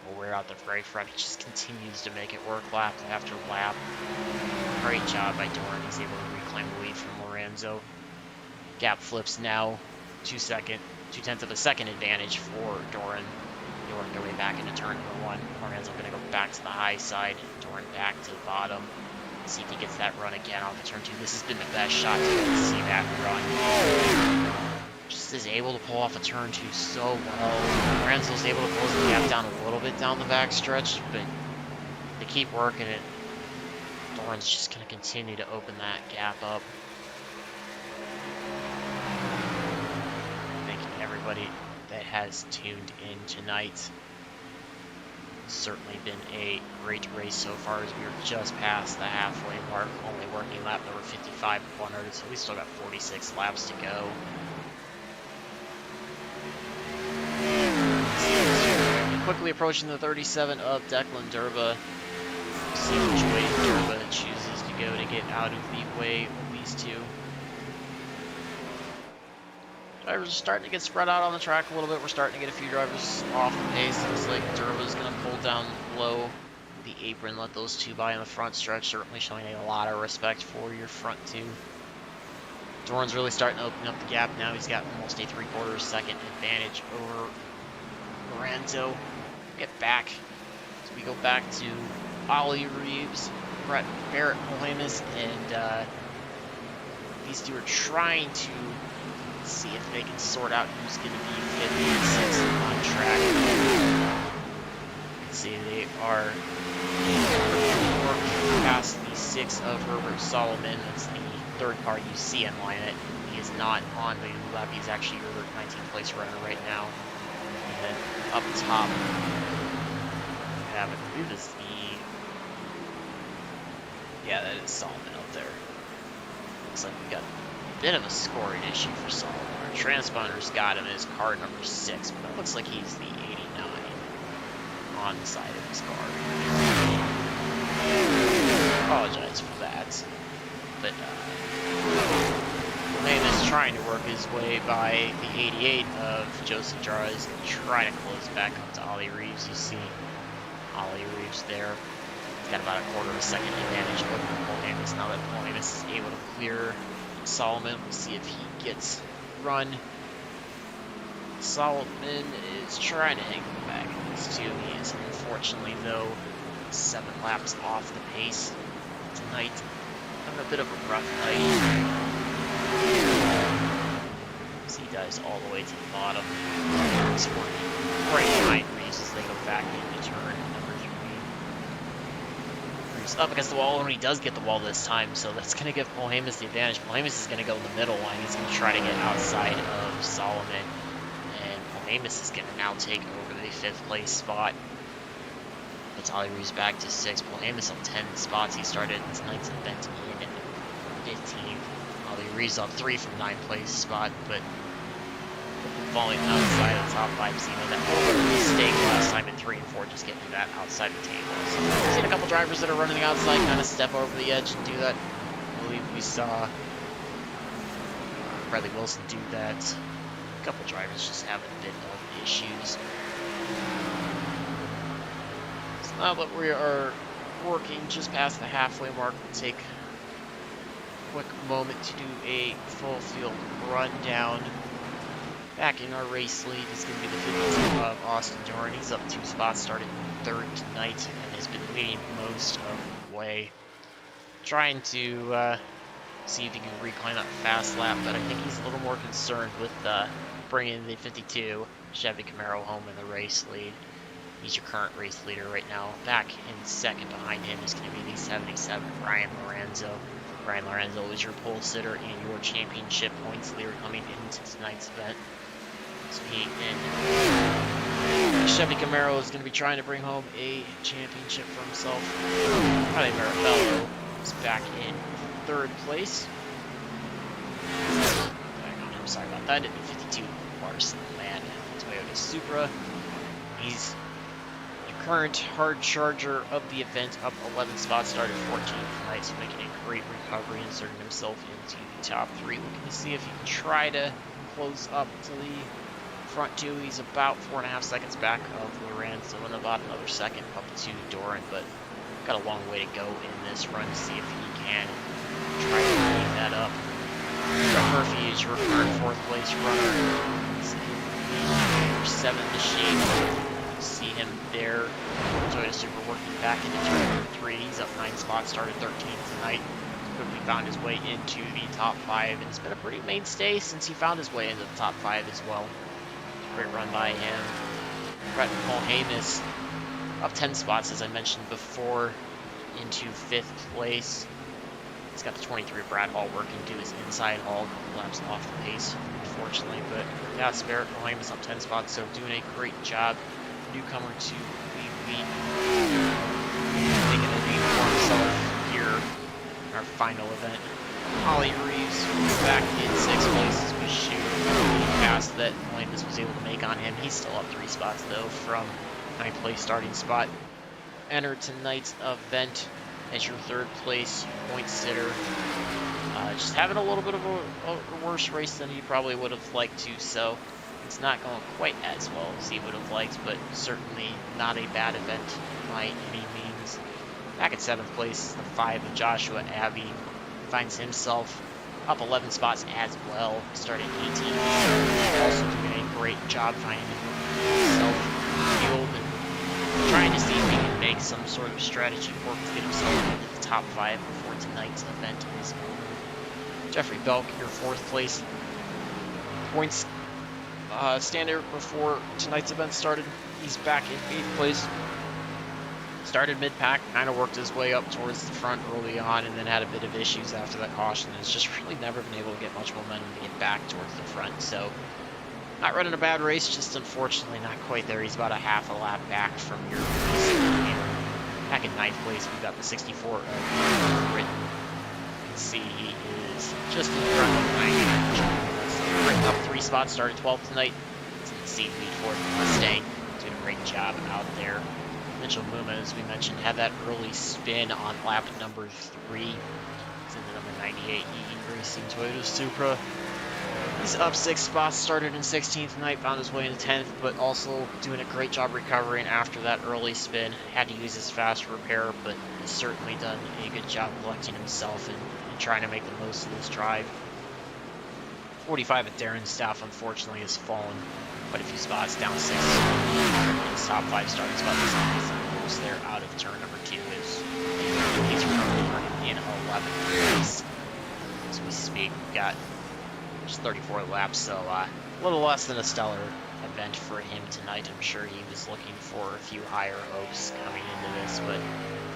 or wear out the very front. It just continues to make it work lap after lap. Great job by Doran. He's able to reclaim the lead from Lorenzo. Gap flips now 2/10 of a second advantage for Doran. They work their way back into turn number 1. Lorenzo going to go back to the high side. Doran back to the bottom. See if he gets that run again off the turn 2. This has been the best shot to get to see that run. Just is able to pull off a turn 2 so well. Lorenzo's able to close the gap down a little bit down the back stretch, but they keep working it. Doran's just going to continue to open that gap up. Thank you to everybody that has tuned in tonight. It's certainly been a great race so far as we are just past the halfway mark, only working lap number 55 of 100, so we still got 46 laps to go. Quickly approaching the 37 of Declan Durba. See which way Durba chooses to go to get out of the way of these two. Drivers are starting to get spread out on the track a little bit. We're starting to get a few drivers off the pace. Looks like Durva's going to pull down low the apron, let those two by in the front stretch. Certainly showing a lot of respect for your front two. Doran's really starting to open up the gap now. He's got almost a 3/4 second advantage over Lorenzo. Get back. So we go back to Ollie Reeves, Brett Barrett Mohamis, and these two are trying to see if they can sort out who's going to be 5th and 6th on track. You can see they are working past the 6 of Herbert Solomon. That's the 3rd car you see in line it. He is not on the lap. He's actually your 19th place runner right now. And then up top, we have, I believe this is yeah, that is Solomon up there. Looks like we got a bit of a scoring issue for Solomon. Our transponder's got him as car number 6, but it looks like he's the 89 on the side of his car. Apologize for that. But Mohamis trying to work his way by the 88 of Joseph Jarrah's and try to close back up to Ollie Reeves. You see Ollie Reeves there. He's got about a 1/4 second advantage over Mohamis. Now that Mohamis is able to clear Solomon, we'll see if he gets run. Solomon is trying to angle back in these two. He is unfortunately, though, 7 laps off the pace tonight. Having a bit of a rough night. So he dives all the way to the bottom. He's working right behind Reeves as they go back into turn number 3. Reeves up against the wall, and he does get the wall this time, so that's going to give Mohamis the advantage. Mohamis is going to go in the middle line. He's going to try to get outside of Solomon, and Mohamis is going to now take over the 5th place spot. Puts Ollie Reeves back to 6th. Mohamis on 10 spots. He started tonight's event in 15th. Ollie Reeves on 3 from 9th place spot, but falling outside of the top 5. So you know that little mistake last time in 3 and 4, just getting that outside the table. So we've seen a couple drivers that are running outside kind of step over the edge and do that. I believe we saw Bradley Wilson do that. A couple drivers just having a bit of issues. So now that we are working just past the halfway mark, we'll take a quick moment to do a full field rundown. Back in our race lead is going to be the 52 of Austin Doran. He's up 2 spots, started 3rd tonight, and has been leading most of the way. Trying to see if he can reclaim that fast lap, but I think he's a little more concerned with bringing the 52 Chevy Camaro home in the race lead. He's your current race leader right now. Back in 2nd behind him is going to be the 77 Ryan Lorenzo. Ryan Lorenzo is your pole sitter and your championship points leader coming into tonight's event. So he and Chevy Camaro is going to be trying to bring home a championship for himself. Riley Marabello is back in 3rd place. I'm sorry about that. 52 Larson Land Toyota Supra. He's your current hard charger of the event, up 11 spots, started 14th tonight, so making a great recovery, inserting himself into the top 3. Looking to see if he can try to close up to the front 2. He's about 4.5 seconds back of Lorenzo, and about another second up to Doran, but got a long way to go in this run to see if he can try to clean that up. Brett Murphy is your current 4th place runner. He's your 7th machine. See him there. Toyota Supra working back into turn number 3. He's up 9 spots, started 13th tonight. Quickly found his way into the top 5, and it's been a pretty mainstay since he found his way into the top 5 as well. Great run by him. Brett Mohamis up 10 spots, as I mentioned before, into 5th place. He's got the 23 Brad Hall working to his inside haul, a couple laps off the pace, unfortunately. But yeah, Barrett Mohamis up 10 spots, so doing a great job. Newcomer to the lead, making a name for himself here in our final event. Ollie Reeves back in 6th place as we shoot the pass that Mohamis was able to make on him. He's still up 3 spots though from 9th place starting spot. Enter tonight's event as your third place point sitter. Just having a little bit of a worse race than he probably would have liked to, so it's not going quite as well as he would have liked, but certainly not a bad event by any means. Back at 7th place, the 5 of Joshua Abbey finds himself up 11 spots as well, starting 18th. Also doing a great job finding himself field and trying to see if he can make some sort of strategy work to get himself into the top 5 before tonight's event is over. Jeffrey Belk, your 4th place. Points standard before tonight's event started. He's back in 8th place. Started mid-pack, kind of worked his way up towards the front early on, and then had a bit of issues after that caution. Has just really never been able to get much momentum to get back towards the front. So, not running a bad race, just unfortunately not quite there. He's about a half a lap back from your leader. Back in 9th place, we've got the 64 of Britain. You can see he is just in front of 90. Britain up 3 spots, started 12th tonight. It's in the seat lead for the Mustang. Doing a great job out there. Mitchell Muma, as we mentioned, had that early spin on lap number 3. It's in the number 98 EE Racing Toyota Supra. He's up 6 spots, started in 16th tonight, found his way into 10th, but also doing a great job recovering after that early spin. Had to use his fast repair, but has certainly done a good job collecting himself and trying to make the most of this drive. 45 at Darren Staff, unfortunately, has fallen quite a few spots, down 6. His top 5 starting spot is almost there out of turn number 2. He's in 11th place as we speak. We've got just 34 laps, so a little less than a stellar event for him tonight. I'm sure he was looking for a few higher hopes coming into this, but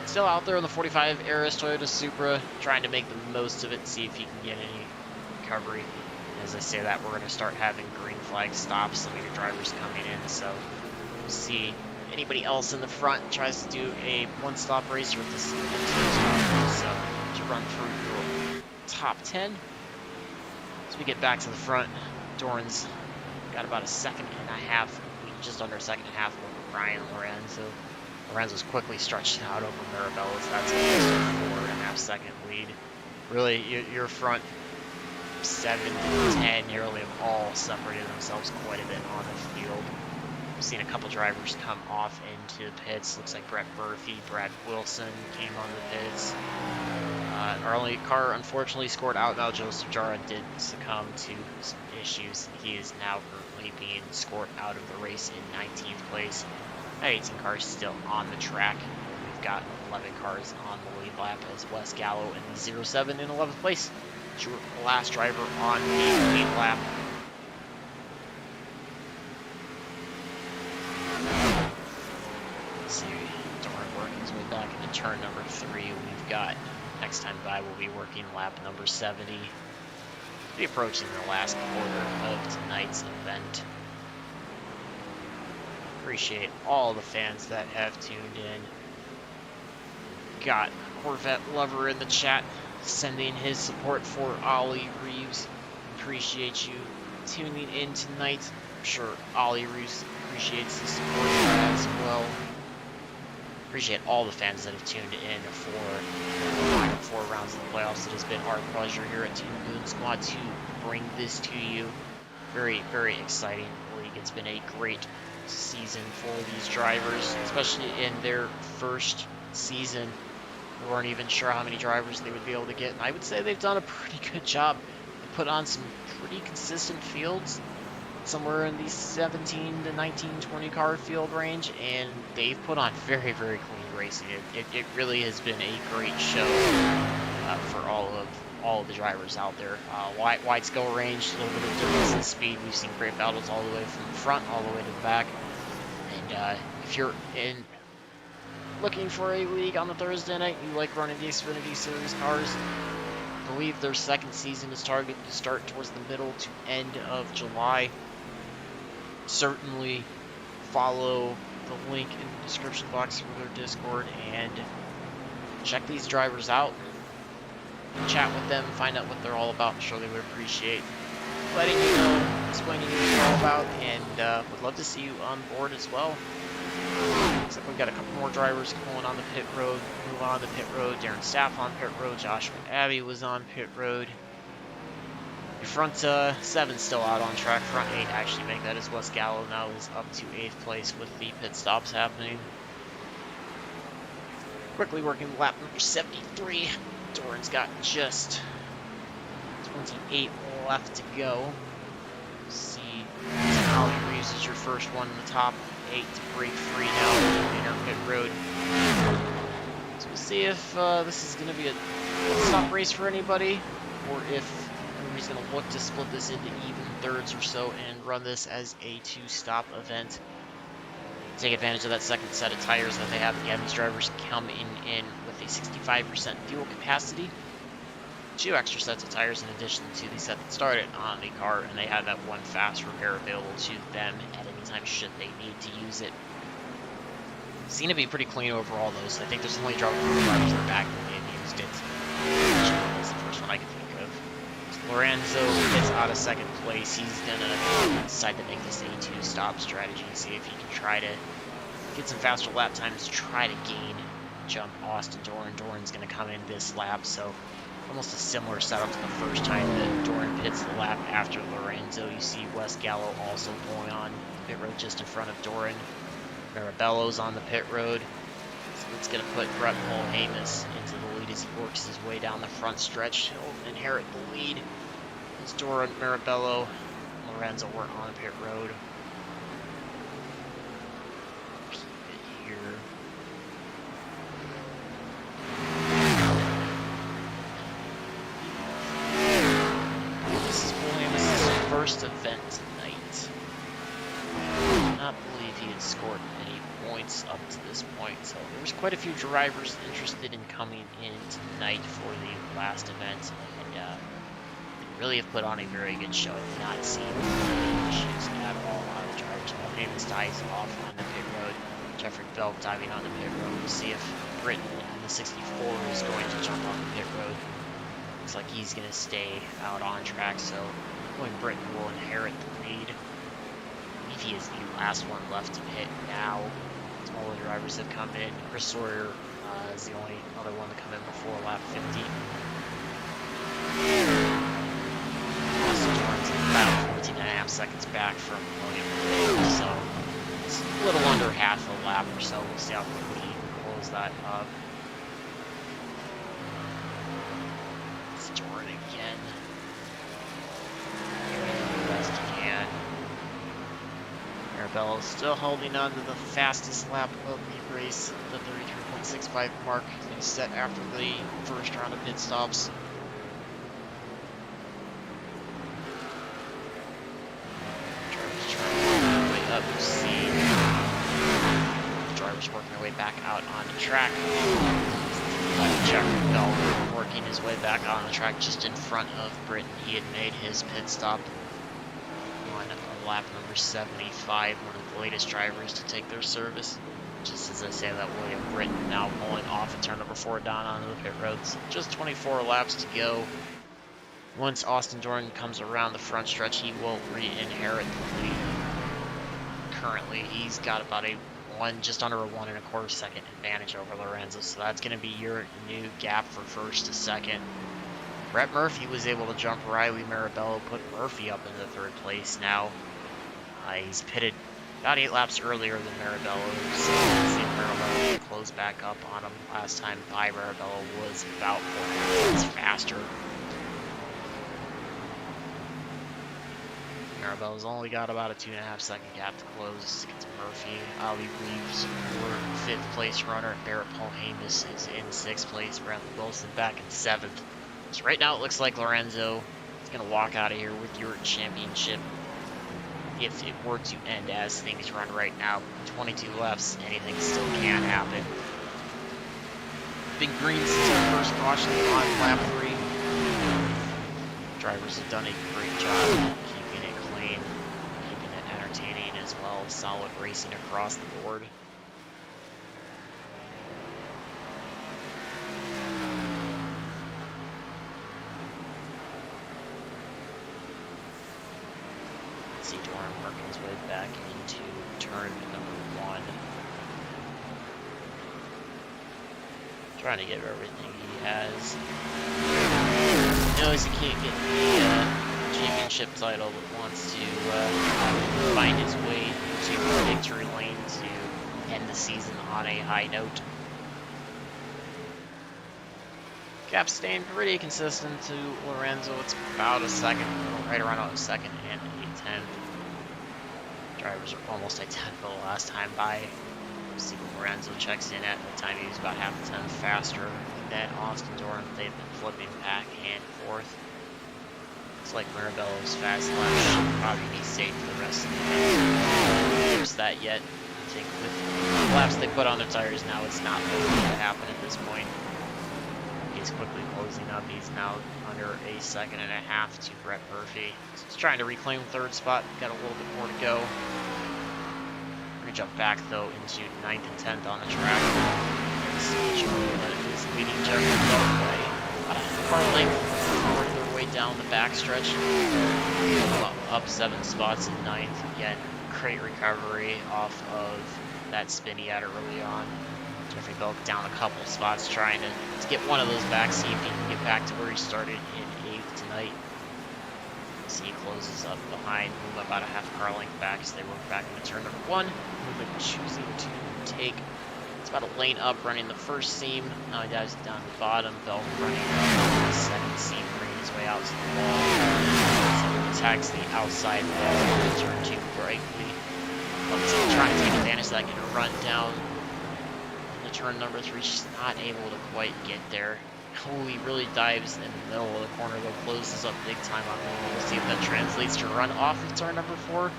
still out there in the 45 Aris Toyota Supra, trying to make the most of it, see if he can get any recovery. As I say that, we're going to start having green flag stops, some of your drivers coming in, so we'll see anybody else in the front tries to do a one-stop race or if this is a two-stop race. So to run through your top 10. As we get back to the front, Doran's got about a second and a half, just under a second and a half over Brian Lorenzo. Lorenzo's quickly stretched out over Marabella's. That's almost a 4.5 second lead. Really, your front 7 to 10 nearly have all separated themselves quite a bit on the field. We've seen a couple drivers come off into the pits. Looks like Brett Murphy, Brad Wilson came on the pits. Our only car unfortunately scored out. Now Joseph Jara did succumb to some issues. He is now currently being scored out of the race in 19th place. 18 cars still on the track. We've got 11 cars on the lead lap as Wes Gallo in the 07 in 11th place. Your last driver on the lead lap. Let's see, Doran working his way back into turn number 3. We've got next time by we'll be working lap number 70. We'll be approaching the last quarter of tonight's event. Appreciate all the fans that have tuned in. Got Corvette Lover in the chat sending his support for Ollie Reeves. Appreciate you tuning in tonight. I'm sure Ollie Reeves appreciates the support as well. Appreciate all the fans that have tuned in for the final 4 rounds of the playoffs. It has been our pleasure here at Team Goon Squad to bring this to you. Very, very exciting league. It's been a great season for these drivers, especially in their first season. We weren't even sure how many drivers they would be able to get, and I would say they've done a pretty good job. They put on some pretty consistent fields, somewhere in the 17 to 19, 20 car field range, and they've put on very, very clean racing. It really has been a great show for all of the drivers out there. Wide skill range, a little bit of difference in speed. We've seen great battles all the way from the front, all the way to the back. And if you're looking for a league on the Thursday night, you like running the Xfinity Series cars, I believe their second season is targeted to start towards the middle to end of July. Certainly follow the link in the description box for their Discord and check these drivers out. Chat with them, find out what they're all about. I'm sure they would appreciate letting you know, explaining what they're all about, and would love to see you on board as well. Looks like we've got a couple more drivers going on the pit road. Move on the pit road. Darren Staff on pit road. Joshua Abbey was on pit road. Your front 7 still out on track. Front 8 actually make that as Wes Gallo now is up to 8th place with the pit stops happening. Quickly working lap number 73. Doran's got just 28 left to go. See, Ollie Reeves is your first one in the top 8 to break free now in our pit road. So we'll see if this is going to be a stop race for anybody, or if everybody's going to look to split this into even thirds or so and run this as a 2-stop event. Take advantage of that second set of tires that they have. The Evans drivers come in with a 65% fuel capacity. 2 extra sets of tires in addition to the set that started on the car, and they have that one fast repair available to them at any time should they need to use it. Seem to be pretty clean overall though, so I think there's only drivers that are back when they've used it. That's the first one I can think of. So Lorenzo gets out of second place. He's gonna decide to make this a 2-stop strategy, see if he can try to get some faster lap times, try to jump Austin Doran. Doran's gonna come in this lap, so almost a similar setup to the first time that Doran pits the lap after Lorenzo. You see Wes Gallo also going on pit road just in front of Doran. Marabello's on the pit road. So it's going to put Brett Mulhamus into the lead as he works his way down the front stretch. He'll inherit the lead as Doran, Marabello, and Lorenzo were on pit road. Keep it here. This is Mulhamus' first event tonight. I do not believe he had scored any points up to this point, so there's quite a few drivers interested in coming in tonight for the last event, and they really have put on a very good show. I've not seen any issues at all out of the drivers. Mulhamus dives off on the pit road. Jeffrey Bell diving on the pit road. We'll see if Britton in the 64 is going to jump on the pit road. Looks like he's going to stay out on track, so William Britton will inherit the lead. I believe he is the last one left to pit now. All the drivers have come in. Chris Sawyer is the only other one to come in before lap 50. Austin Doran's about 14.5 seconds back from William Britton, so it's a little under half a lap or so. We'll see how quickly he can close that up. Doran again. Doing the best he can. Marabello still holding on to the fastest lap of the race, the 33.65 mark that he set after the first round of pit stops. Drivers trying to work their way up. You see the drivers working their way back out on the track. Jeffrey Bell working his way back on the track just in front of Britton. He had made his pit stop on lap number 75, one of the latest drivers to take their service. Just as I say that, William Britton now pulling off at turn number 4 down onto the pit roads. Just 24 laps to go. Once Austin Doran comes around the front stretch, he will re-inherit the lead. Currently, he's got about a just under a 1 1/4 second advantage over Lorenzo, so that's going to be your new gap for first to second. Brett Murphy was able to jump Riley Marabello, put Murphy up into 3rd place now. He's pitted about 8 laps earlier than Marabello, so Marabello close back up on him. Last time by, Marabello was about 4 seconds faster. Marabello's only got about a 2.5 second gap to close against Murphy. Ali Reeves for 5th place runner. Barrett Mulhamus is in 6th place. Bradley Wilson back in 7th. So right now it looks like Lorenzo is going to walk out of here with your championship. If it were to end as things run right now, 22 laps, anything still can happen. Big green since our first caution on lap 3. Drivers have done a great job keeping it clean, keeping it entertaining as well. Solid racing across the board. See Doran working his way back into turn number 1. trying to give everything he has. He knows he can't get the championship title, but wants to find his way to the victory lane to end the season on a high note. Gap staying pretty consistent to Lorenzo. It's about a second, right around a second and a tenth. Drivers are almost identical last time by. See what Lorenzo checks in at the time he was about half a tenth faster than Austin Dorn. They've been flipping back and forth. Looks like Mirabello's fast lap should probably be safe for the rest of the day. Notice that yet. I think with the laps they put on their tires now, it's not going to happen at this point. He's quickly closing up. He's now under a second and a half to Brett Murphy. So he's trying to reclaim third spot. Got a little bit more to go. Jump back though into 9th and 10th on the track. Is leading Jeffrey Bell by about a car length, working their way down the backstretch. Up 7 spots in 9th. Again, great recovery off of that spin he had early on. Jeffrey Bell down a couple spots trying to get one of those back, see if he can get back to where he started in 8th tonight. He closes up behind Muma about a half car length back as they work back into turn number 1. Muma choosing to take, it's about a lane up, running the first seam. Now he dives down the bottom. Bell running up the second seam, bringing his way out to the wall. So he attacks the outside wall, turn 2 brightly. Trying to take advantage of that, get a run down into turn number 3. She's not able to quite get there. Oh, he really dives in the middle of the corner, though, closes up big time on Muma. We'll see if that translates to run off of turn number 4.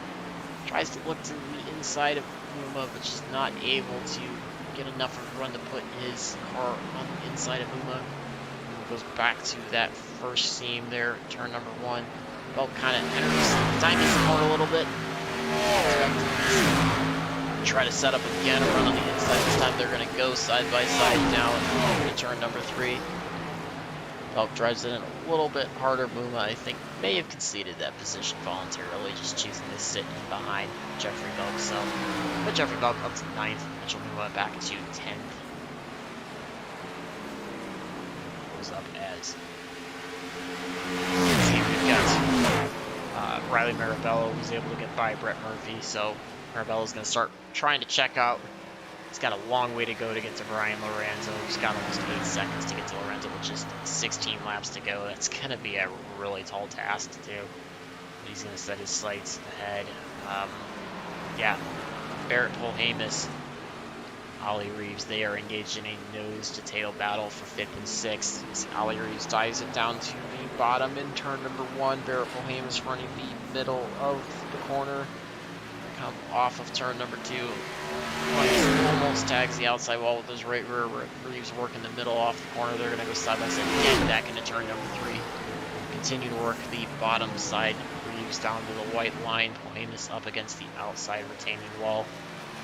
Tries to look to the inside of Muma, but just not able to get enough of a run to put his car on the inside of Muma. Muma goes back to that first seam there, turn number 1. Bell kind of enters, timing the corner a little bit. Try to set up again, a run on the inside. This time they're going to go side by side down to turn number 3. Belk drives it in a little bit harder. Muma, I think, may have conceded that position voluntarily, just choosing to sit in behind Jeffrey Belk. So, but Jeffrey Belk up to 9th, Mitchell Muma back to 10th. Goes up as. See, we've got Riley Mirabello, who's able to get by Brett Murphy. So Mirabella's going to start trying to check out. He's got a long way to go to get to Brian Lorenzo. He's got almost 8 seconds to get to Lorenzo with just 16 laps to go. That's going to be a really tall task to do. He's going to set his sights ahead. Yeah, Barrett Polhamus, Ollie Reeves, they are engaged in a nose-to-tail battle for 5th and 6th. Ollie Reeves dives it down to the bottom in turn number 1. Barrett Polhamus running the middle of the corner. Come off of turn number 2. Almost tags the outside wall with his right rear. Reeves working the middle off the corner. They're going to go side by side again back into turn number 3. Continue to work the bottom side. Reeves down to the white line. Polhamus up against the outside retaining wall.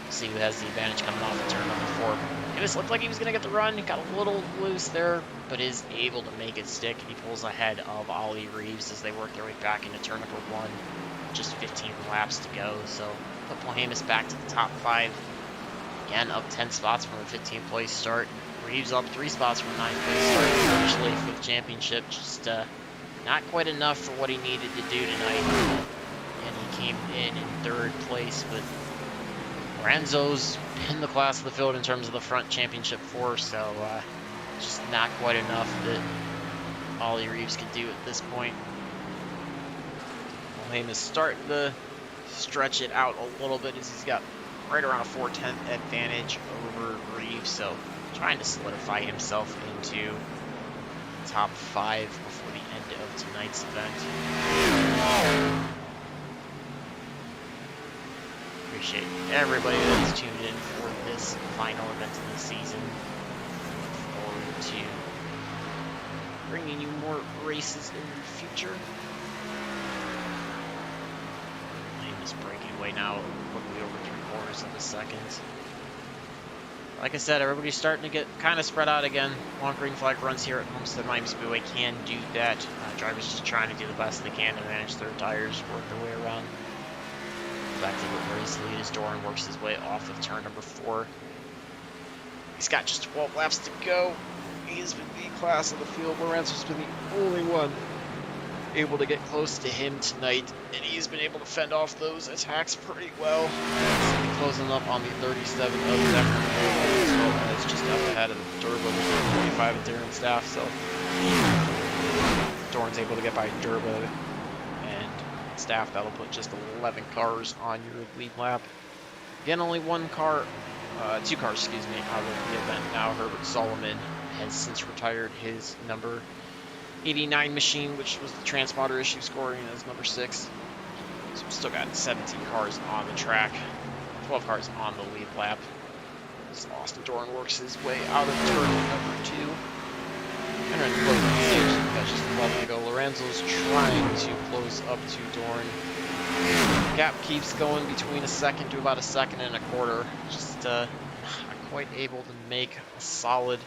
See who has the advantage coming off of turn number 4. Polhamus looked like he was going to get the run. He got a little loose there, but is able to make it stick. He pulls ahead of Ollie Reeves as they work their way back into turn number 1. Just 15 laps to go, so put Polhamus back to the top 5. Again, up 10 spots from a 15th place start. Reeves up 3 spots from a 9th place start. Eventually for the championship, just not quite enough for what he needed to do tonight. And he came in 3rd place with Lorenzo's in the class of the field in terms of the front championship 4, so just not quite enough that Ollie Reeves could do at this point. Polhamus starting to stretch it out a little bit as he's got right around a 4/10 advantage over Reeves, so trying to solidify himself into top 5 before the end of tonight's event. Appreciate everybody that's tuned in for this final event of the season. Look forward to bringing you more races in the future. Is breaking away now quickly over 3/4 of a second. Like I said, everybody's starting to get kind of spread out again. Long green flag runs here at Homestead Miami Speedway can do that. Drivers just trying to do the best they can to manage their tires, work their way around. Back to the race lead as Doran works his way off of turn number 4. He's got just 12 laps to go. He's been the class of the field. Lorenzo's been the only one able to get close to him tonight, and he's been able to fend off those attacks pretty well. Closing up on the 37 of Zephyr, as well as just up ahead of the Durba with 45 of Darren Staff. So Doran's able to get by Durba and Staff. That'll put just 11 cars on your lead lap. Again, only two cars, out of the event now. Herbert Solomon has since retired his number 89 machine, which was the transponder issue, scoring as number 6. So we've still got 17 cars on the track, 12 cars on the lead lap. As Austin Doran works his way out of turn number 2. Entering the closing stage, got just 11 to go. Lorenzo's trying to close up to Doran. Gap keeps going between a second to about a second and a quarter. Just not quite able to make a solid,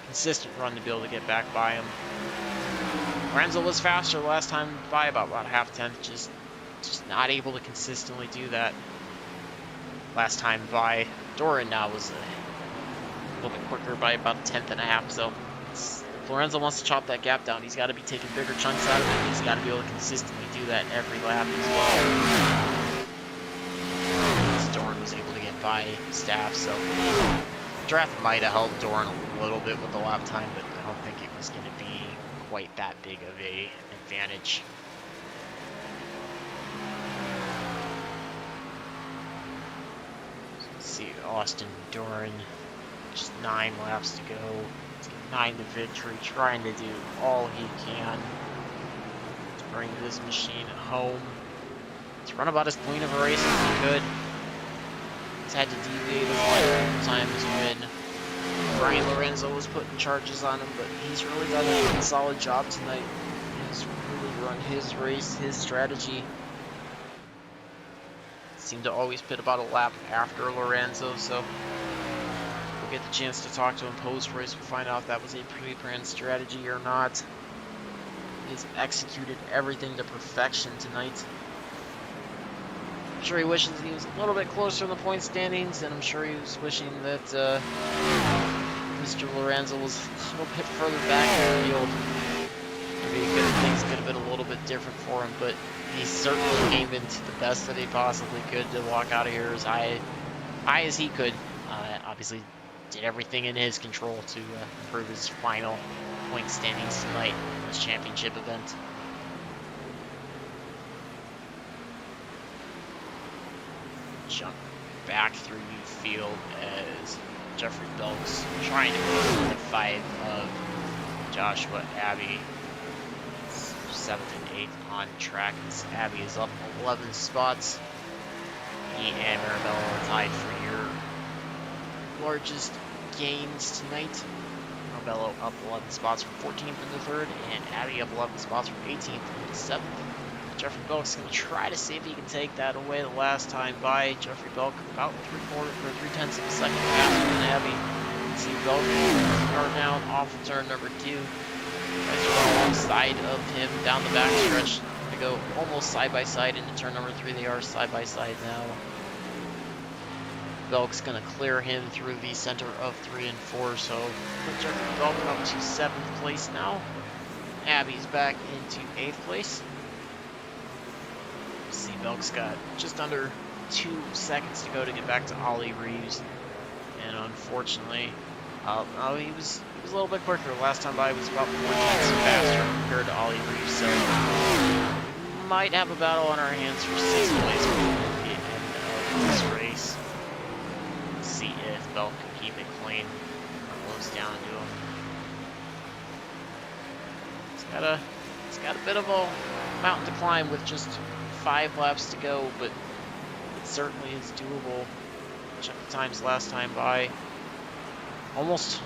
consistent run to be able to get back by him. Lorenzo was faster last time by about half a tenth, just not able to consistently do that. Last time by, Doran now was a little bit quicker by about a tenth and a half. So if Lorenzo wants to chop that gap down, he's got to be taking bigger chunks out of it. He's got to be able to consistently do that every lap as well. Doran was able to get by Staff, so the draft might have helped Doran a little bit with the lap time, but I don't think it was going to be quite that big of an advantage. Let's see, Austin Doran, just 9 laps to go. He's got 9 to victory, trying to do all he can to bring this machine home. He's run about as clean of a race as he could. He's had to deviate a lot times when Brian Lorenzo was putting charges on him, but he's really done a solid job tonight. He's really run his race, his strategy. Seemed to always pit about a lap after Lorenzo, so we'll get the chance to talk to him post-race. We'll find out if that was a pre-planned strategy or not. He's executed everything to perfection tonight. I'm sure he wishes he was a little bit closer in the point standings, and I'm sure he was wishing that Mr. Lorenzo was a little bit further back in the field. Maybe things could have been a little bit different for him, but he certainly came into the best that he possibly could to walk out of here as high as he could. Obviously did everything in his control to improve his final point standings tonight in this championship event. Jump back through the field as Jeffrey Belks trying to close the 5 of Joshua Abbey. 7th and 8th on track. Abbey is up 11 spots. He and Mirabello are tied for your largest gains tonight. Mirabello up 11 spots from 14th into 3rd, and Abbey up 11 spots from 18th into 7th. Jeffrey Belk is going to try to see if he can take that away the last time by. Jeffrey Belk about 3/10 of a second faster than Abbey. See Belk start down off of turn number 2. Guys are alongside of him down the backstretch. They go almost side by side into turn number 3. They are side by side now. Belk's going to clear him through the center of 3 and 4, so put Jeffrey Belk up to 7th place now. Abbey's back into 8th place. See, Belk's got just under 2 seconds to go to get back to Ollie Reeves, and unfortunately, he was a little bit quicker. Last time by was about 4 tenths faster compared to Ollie Reeves, so we might have a battle on our hands for 6th place before the end of this race. Let's see if Belk can keep it clean or close down to him. It's got a bit of a mountain to climb with just 5 laps to go, but it certainly is doable. Check the times last time by. Almost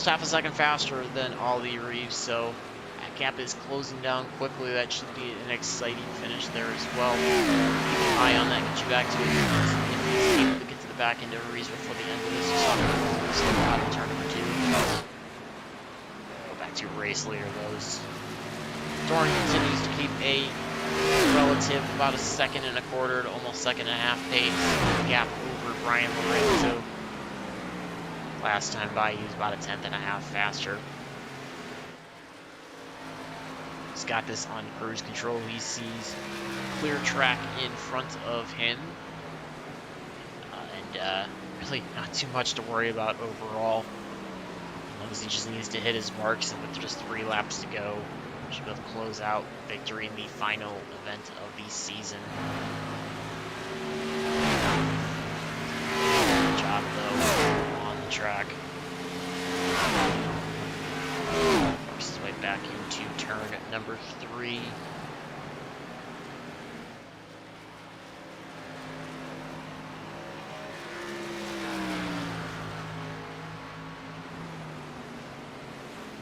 half a second faster than Ollie Reeves, so that gap is closing down quickly. That should be an exciting finish there as well. Keep an eye on that, get you back to it. If he's able to get to the back end of Reeves before the end of this, just slow out of turn number 2. Go back to race leader those. Doran continues to keep a relative about 1.25 seconds to almost 1.5 seconds pace gap over Brian Lorenzo. Last time by, he was about a tenth and a half faster. He's got this on cruise control. He sees clear track in front of him. And really not too much to worry about overall. As long as he just needs to hit his marks, and with just 3 laps to go, should be able to close out victory in the final event of the season. Good job, though, on the track. Works his way back into turn number 3.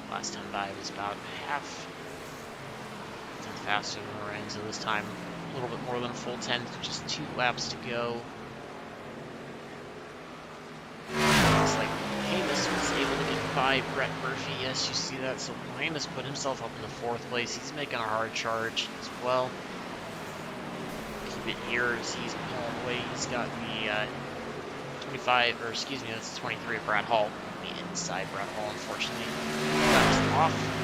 Last time by was about half faster than Lorenzo. This time a little bit more than a full 10, just 2 laps to go. Looks like Hamus was able to get by Brett Murphy. Yes, you see that. So Hamus put himself up in the 4th place. He's making a hard charge as well. Keep it here as he's pulling away. He's got the 25, or excuse me, that's 23 of Brad Hall. The inside Brad Hall, unfortunately. That was off.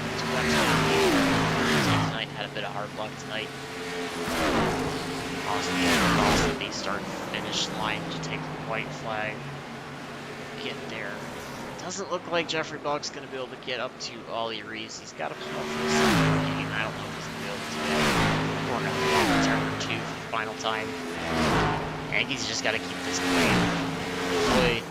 Tonight had a bit of hard luck tonight. Awesome. The start finish line to take the white flag. Get there. Doesn't look like Jeffrey Buck's going to be able to get up to Ollie Reeves. He's got to come up for the second meeting. I don't know if he's going to be able to do that. We're going to be on turn 2 for the final time. Yankees just got to keep this clean. Hopefully,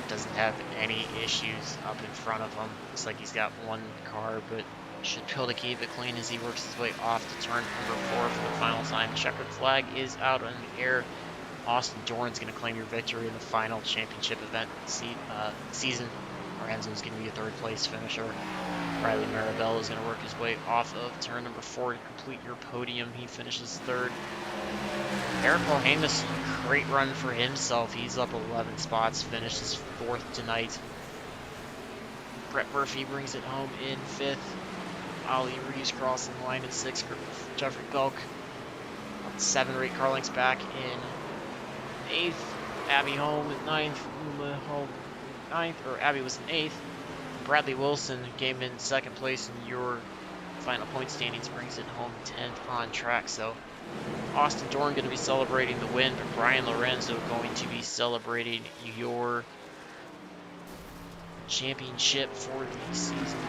doesn't have any issues up in front of him. Looks like he's got 1 car, but should be able to keep it clean as he works his way off to turn number 4 for the final time. Checkered flag is out in the air. Austin Dorn's going to claim your victory in the final championship event season. Lorenzo is going to be a 3rd place finisher. Riley Marabella is going to work his way off of turn number 4 to complete your podium. He finishes 3rd. Eric Mohamis, great run for himself. He's up 11 spots, finishes 4th tonight. Brett Murphy brings it home in 5th. Ollie Reeves crossing the line in 6th. Jeffrey Belk 7 or 8 car lengths back in 8th. Abby Holm at 9th. Uma Holm 9th, or Abby was in 8th. Bradley Wilson came in 2nd place in your final point standings, brings it home 10th on track. So Austin Dorn going to be celebrating the win, but Brian Lorenzo going to be celebrating your championship for the season.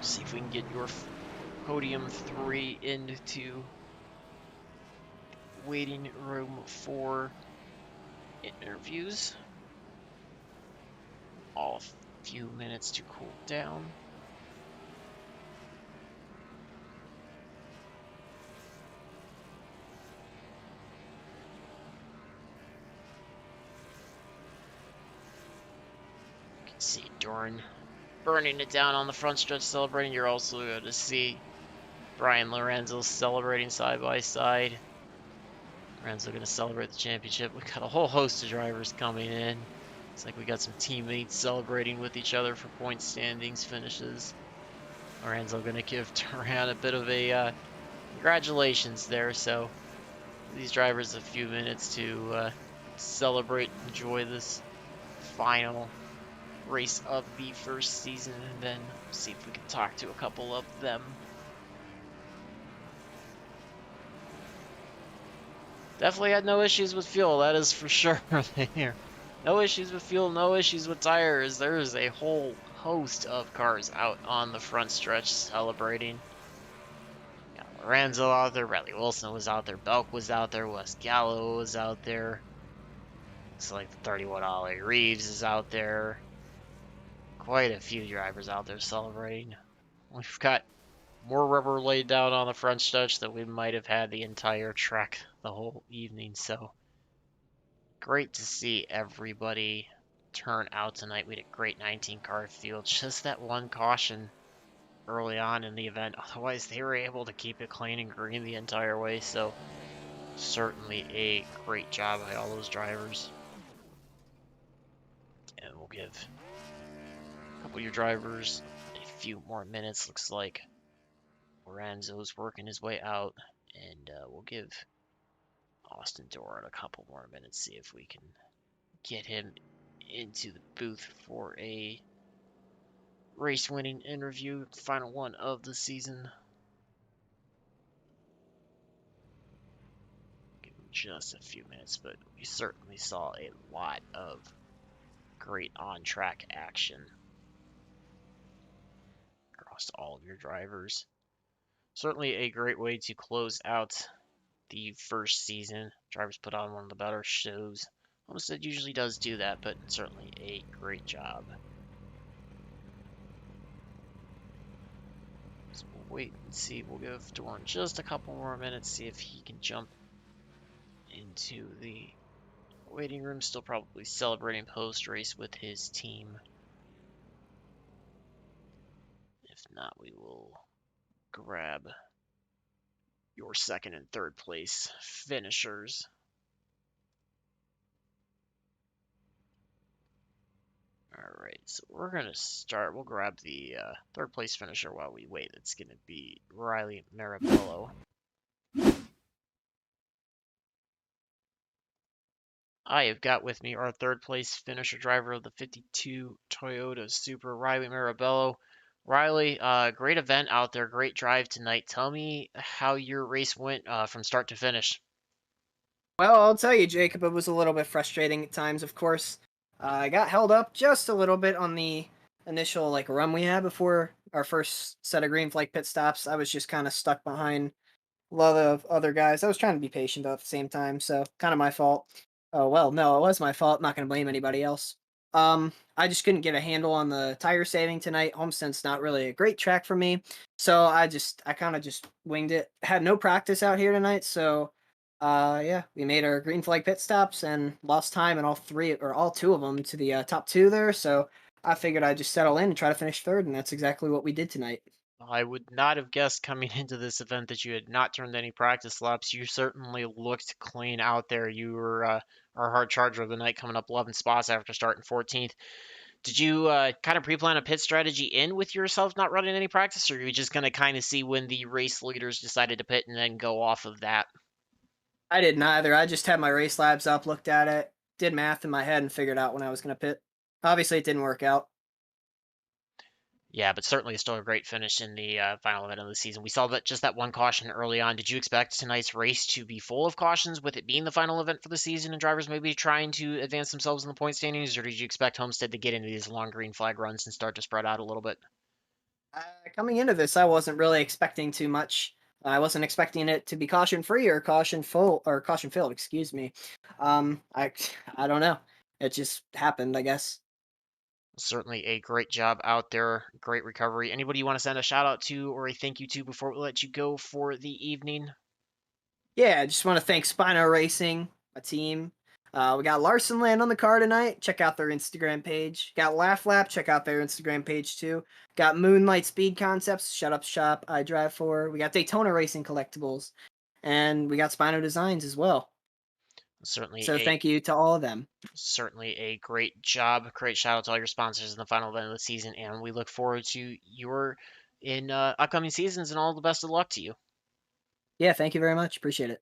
See if we can get your podium 3 into waiting room for interviews. All a few minutes to cool down. You can see Dorn burning it down on the front stretch celebrating. You're also going to see Brian Lorenzo celebrating side by side. Lorenzo going to celebrate the championship. We got a whole host of drivers coming in. It's like we got some teammates celebrating with each other for point standings finishes. Lorenzo going to give Turan a bit of a congratulations there. So these drivers a few minutes to celebrate, enjoy this final race of the first season, and then see if we can talk to a couple of them. Definitely had no issues with fuel, that is for sure there. No issues with fuel, no issues with tires. There is a whole host of cars out on the front stretch celebrating. Got Lorenzo out there, Bradley Wilson was out there, Belk was out there, Wes Gallo was out there. Looks like the 31 Ollie Reeves is out there. Quite a few drivers out there celebrating. We've got more rubber laid down on the front stretch than we might have had the entire track the whole evening. So great to see everybody turn out tonight. We had a great 19 car field. Just that one caution early on in the event. Otherwise, they were able to keep it clean and green the entire way. So certainly a great job by all those drivers. And we'll give a couple of your drivers a few more minutes. Looks like Lorenzo's working his way out, and we'll give Austin Dorn a couple more minutes, see if we can get him into the booth for a race-winning interview, final one of the season. Give him just a few minutes, but we certainly saw a lot of great on-track action across all of your drivers. Certainly a great way to close out the first season. Drivers put on one of the better shows. Homestead usually does do that, but certainly a great job. So we'll wait and see. We'll give Doran just a couple more minutes, see if he can jump into the waiting room. Still probably celebrating post-race with his team. If not, we will grab your second and third place finishers. All right, so we're going to start. We'll grab the third place finisher while we wait. It's going to be Riley Marabello. I have got with me our third place finisher driver of the 52 Toyota Supra, Riley Marabello. Riley, great event out there, great drive tonight. Tell me how your race went from start to finish. Well, I'll tell you, Jacob, it was a little bit frustrating at times, of course. I got held up just a little bit on the initial run we had before our first set of green flag pit stops. I was just kind of stuck behind a lot of other guys. I was trying to be patient though at the same time, so kind of my fault. Oh well, no, it was my fault. Not going to blame anybody else. I just couldn't get a handle on the tire saving tonight. Homestead's not really a great track for me, so I kind of just winged it. Had no practice out here tonight, so yeah, we made our green flag pit stops and lost time in all two of them to the top two there. So I figured I'd just settle in and try to finish third, and that's exactly what we did tonight. I would not have guessed coming into this event that you had not turned any practice laps. You certainly looked clean out there. You were our hard charger of the night, coming up 11 spots after starting 14th. Did you kind of pre-plan a pit strategy in with yourself not running any practice, or are you just going to kind of see when the race leaders decided to pit and then go off of that? I did neither. I just had my race labs up, looked at it, did math in my head, and figured out when I was going to pit. Obviously, it didn't work out. Yeah, but certainly still a great finish in the final event of the season. We saw that one caution early on. Did you expect tonight's race to be full of cautions with it being the final event for the season and drivers maybe trying to advance themselves in the point standings, or did you expect Homestead to get into these long green flag runs and start to spread out a little bit? Coming into this, I wasn't really expecting too much. I wasn't expecting it to be caution free or caution full or caution filled. Excuse me. Um, I I don't know. It just happened, I guess. Certainly a great job out there. Great recovery. Anybody you want to send a shout out to or a thank you to before we let you go for the evening? Yeah, I just want to thank Spino Racing, my team. We got Larson Land on the car tonight. Check out their Instagram page. Got Laugh Lap. Check out their Instagram page too. Got Moonlight Speed Concepts. Shut Up Shop. I drive for. We got Daytona Racing Collectibles, and we got Spino Designs as well. Certainly So a thank you to all of them. certainly a great job. Great shout out to all your sponsors in the final event of the season, and we look forward to your in upcoming seasons and all the best of luck to you. Yeah, thank you very much. Appreciate it.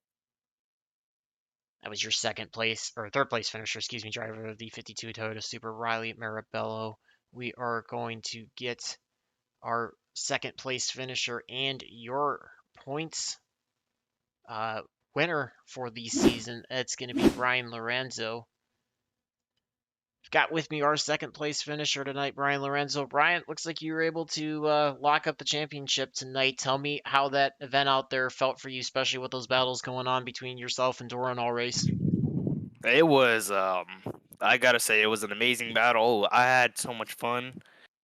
That was your second place or third place finisher, excuse me, driver of the 52 Toyota Super, Riley Marabello. We are going to get our second place finisher and your points uh, winner for the season. It's going to be Brian Lorenzo. Got with me our second place finisher tonight, Brian Lorenzo. Brian, looks like you were able to lock up the championship tonight. Tell me how that event out there felt for you, especially with those battles going on between yourself and Doran all race. It was I gotta say it was an amazing battle. I had so much fun.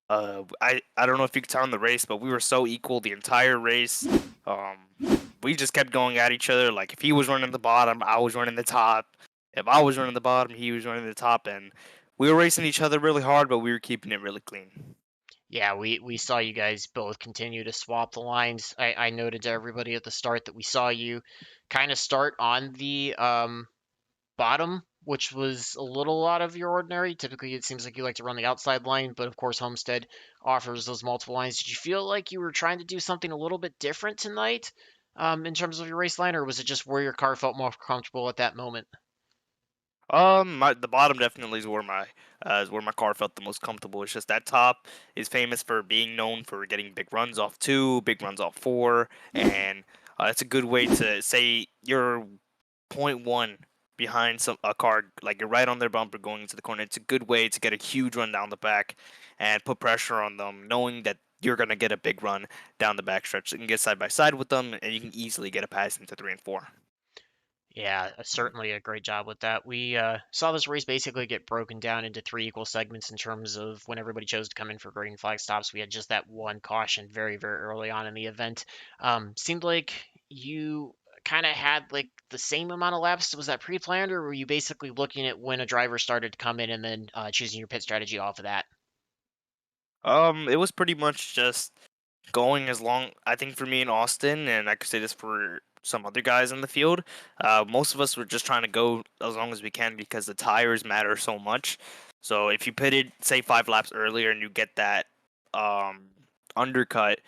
I don't know if you could tell in the race, but we were so equal the entire race. Um, we just kept going at each other. Like if he was running the bottom, I was running the top. If I was running the bottom, he was running the top, and we were racing each other really hard, but we were keeping it really clean. Yeah, we saw you guys both continue to swap the lines. I noted to everybody at the start that we saw you kind of start on the bottom, which was a little out of your ordinary. Typically, it seems like you like to run the outside line, but of course, Homestead offers those multiple lines. Did you feel like you were trying to do something a little bit different tonight in terms of your race line, or was it just where your car felt more comfortable at that moment? The bottom definitely is where my car felt the most comfortable. It's just that top is famous for being known for getting big runs off two, big runs off four, and it's a good way to say you're point one behind a car, like you're right on their bumper going into the corner. It's a good way to get a huge run down the back and put pressure on them, knowing that you're gonna get a big run down the back stretch. You can get side by side with them, and you can easily get a pass into 3 and 4. Yeah, certainly a great job with that. We saw this race basically get broken down into three equal segments in terms of when everybody chose to come in for green flag stops. We had just that one caution very, very early on in the event. Seemed like you kind of had like the same amount of laps. Was that pre-planned, or were you basically looking at when a driver started to come in and then choosing your pit strategy off of that? It was pretty much just going as long. I think for me in Austin, and I could say this for some other guys in the field, most of us were just trying to go as long as we can because the tires matter so much. So if you pitted, say 5 laps earlier, and you get that um, undercut,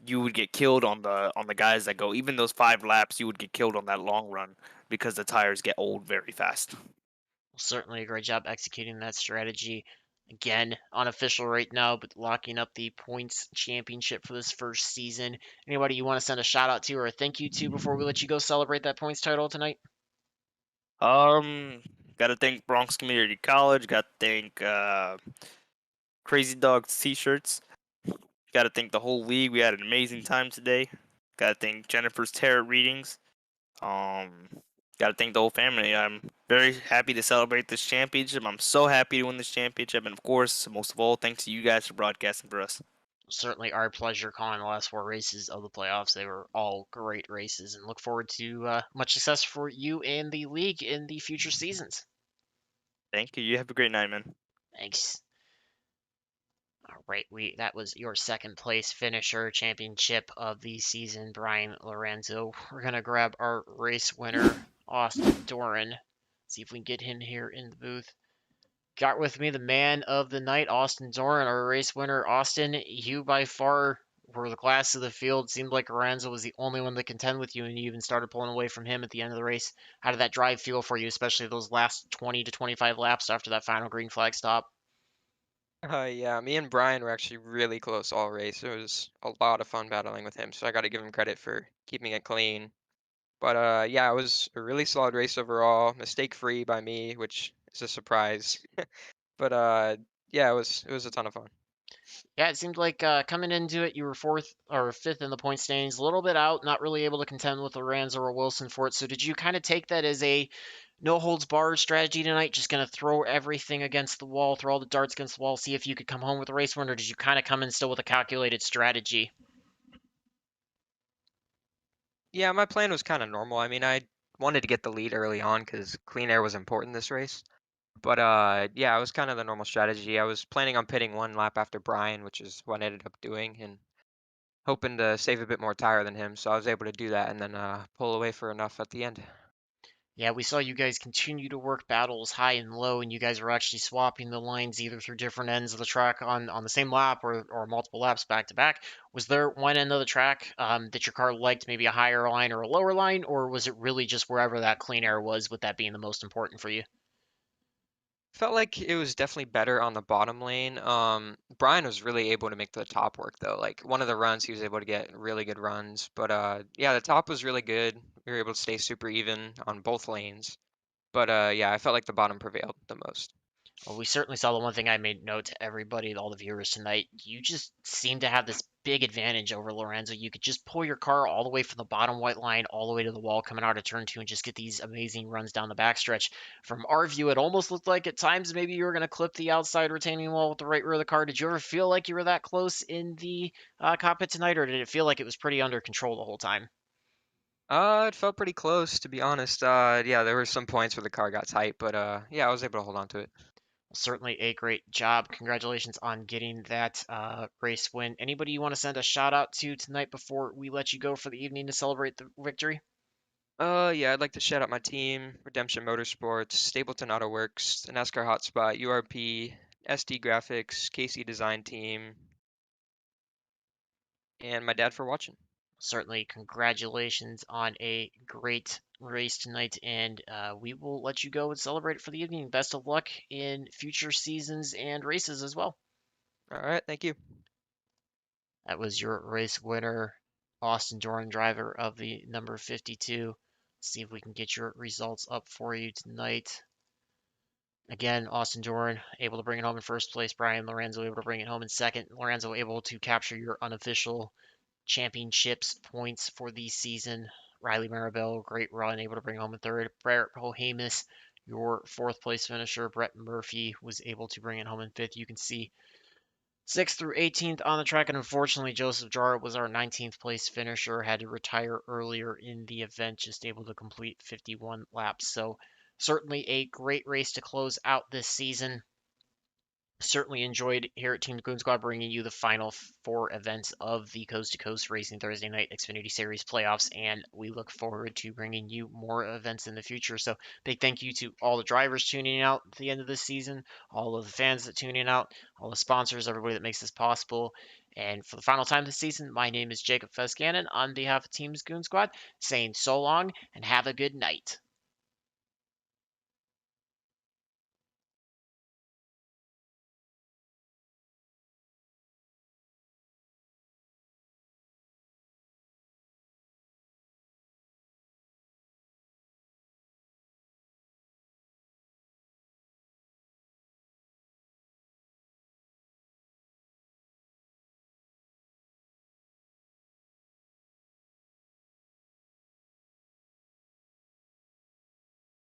you would get killed on the guys that go. Even those 5 laps, you would get killed on that long run because the tires get old very fast. Certainly a great job executing that strategy. Again, unofficial right now, but locking up the points championship for this first season. Anybody you want to send a shout out to or a thank you to before we let you go celebrate that points title tonight? Um, got to thank Bronx Community College. Got to thank Crazy Dogs T-shirts. Got to thank the whole league. We had an amazing time today. Got to thank Jennifer's tarot readings. Um, got to thank the whole family. I'm very happy to celebrate this championship. I'm so happy to win this championship, and of course, most of all, thanks to you guys for broadcasting for us. Certainly our pleasure calling the last four races of the playoffs. They were all great races and look forward to much success for you and the league in the future seasons. Thank you. You have a great night, man. Thanks. All right, that was your second place finisher championship of the season, Brian Lorenzo. We're gonna grab our race winner, Austin Doran. See if we can get him here in the booth. Got with me the man of the night, Austin Doran, our race winner. Austin, you by far were the class of the field. Seemed like Lorenzo was the only one to contend with you, and you even started pulling away from him at the end of the race. How did that drive feel for you, especially those last 20 to 25 laps after that final green flag stop? Yeah, me and Brian were actually really close all race. It was a lot of fun battling with him, so I got to give him credit for keeping it clean. But yeah, it was a really solid race overall, mistake-free by me, which is a surprise. But yeah, it was a ton of fun. Yeah, it seemed like coming into it, you were fourth or fifth in the point standings, a little bit out, not really able to contend with Lorenzo or Wilson for it. So did you kind of take that as a no holds barred strategy tonight? Just going to throw everything against the wall, throw all the darts against the wall, see if you could come home with a race win, or did you kind of come in still with a calculated strategy? Yeah, my plan was kind of normal. I mean, I wanted to get the lead early on because clean air was important this race. But yeah, it was kind of the normal strategy. I was planning on pitting one lap after Brian, which is what I ended up doing, and hoping to save a bit more tire than him, so I was able to do that and then pull away for enough at the end. Yeah, we saw you guys continue to work battles high and low, and you guys were actually swapping the lines either through different ends of the track on the same lap or multiple laps back to back. Was there one end of the track that your car liked, maybe a higher line or a lower line, or was it really just wherever that clean air was, with that being the most important for you? Felt like it was definitely better on the bottom lane. Brian was really able to make the top work though. Like one of the runs, he was able to get really good runs. But yeah, the top was really good. We were able to stay super even on both lanes. But yeah, I felt like the bottom prevailed the most. Well, we certainly saw the one thing I made note to everybody, all the viewers tonight. You just seem to have this big advantage over Lorenzo. You could just pull your car all the way from the bottom white line all the way to the wall coming out of turn two and just get these amazing runs down the backstretch. From our view, it almost looked like at times maybe you were going to clip the outside retaining wall with the right rear of the car. Did you ever feel like you were that close in the cockpit tonight, or did it feel like it was pretty under control the whole time? It felt pretty close to be honest. Yeah, there were some points where the car got tight, but yeah, I was able to hold on to it. Certainly a great job. Congratulations on getting that race win. Anybody you want to send a shout out to tonight before we let you go for the evening to celebrate the victory? Yeah, I'd like to shout out my team, Redemption Motorsports, Stapleton Auto Works, the NASCAR Hotspot, URP, SD Graphics, KC Design Team, and my dad for watching. certainly congratulations on a great race tonight, and we will let you go and celebrate it for the evening. Best of luck in future seasons and races as well. All right, thank you. That was your race winner, Austin Doran, driver of the number 52. Let's see if we can get your results up for you tonight. Again, Austin Doran able to bring it home in first place. Brian Lorenzo able to bring it home in second. Lorenzo able to capture your unofficial championships points for the season. Riley Maribel, great run, able to bring home in third. Brett Pohamus, your fourth place finisher. Brett Murphy was able to bring it home in fifth. You can see 6th through 18th on the track, and unfortunately, Joseph Jara was our 19th place finisher, had to retire earlier in the event, just able to complete 51 laps. So, certainly a great race to close out this season. Certainly enjoyed here at Team Goon Squad bringing you the final 4 events of the Coast to Coast Racing Thursday Night Xfinity Series playoffs, and we look forward to bringing you more events in the future. So, big thank you to all the drivers tuning out at the end of this season, all of the fans that tune in out, all the sponsors, everybody that makes this possible. And for the final time this season, my name is Jacob Fescannon on behalf of Team Goon Squad, saying so long and have a good night.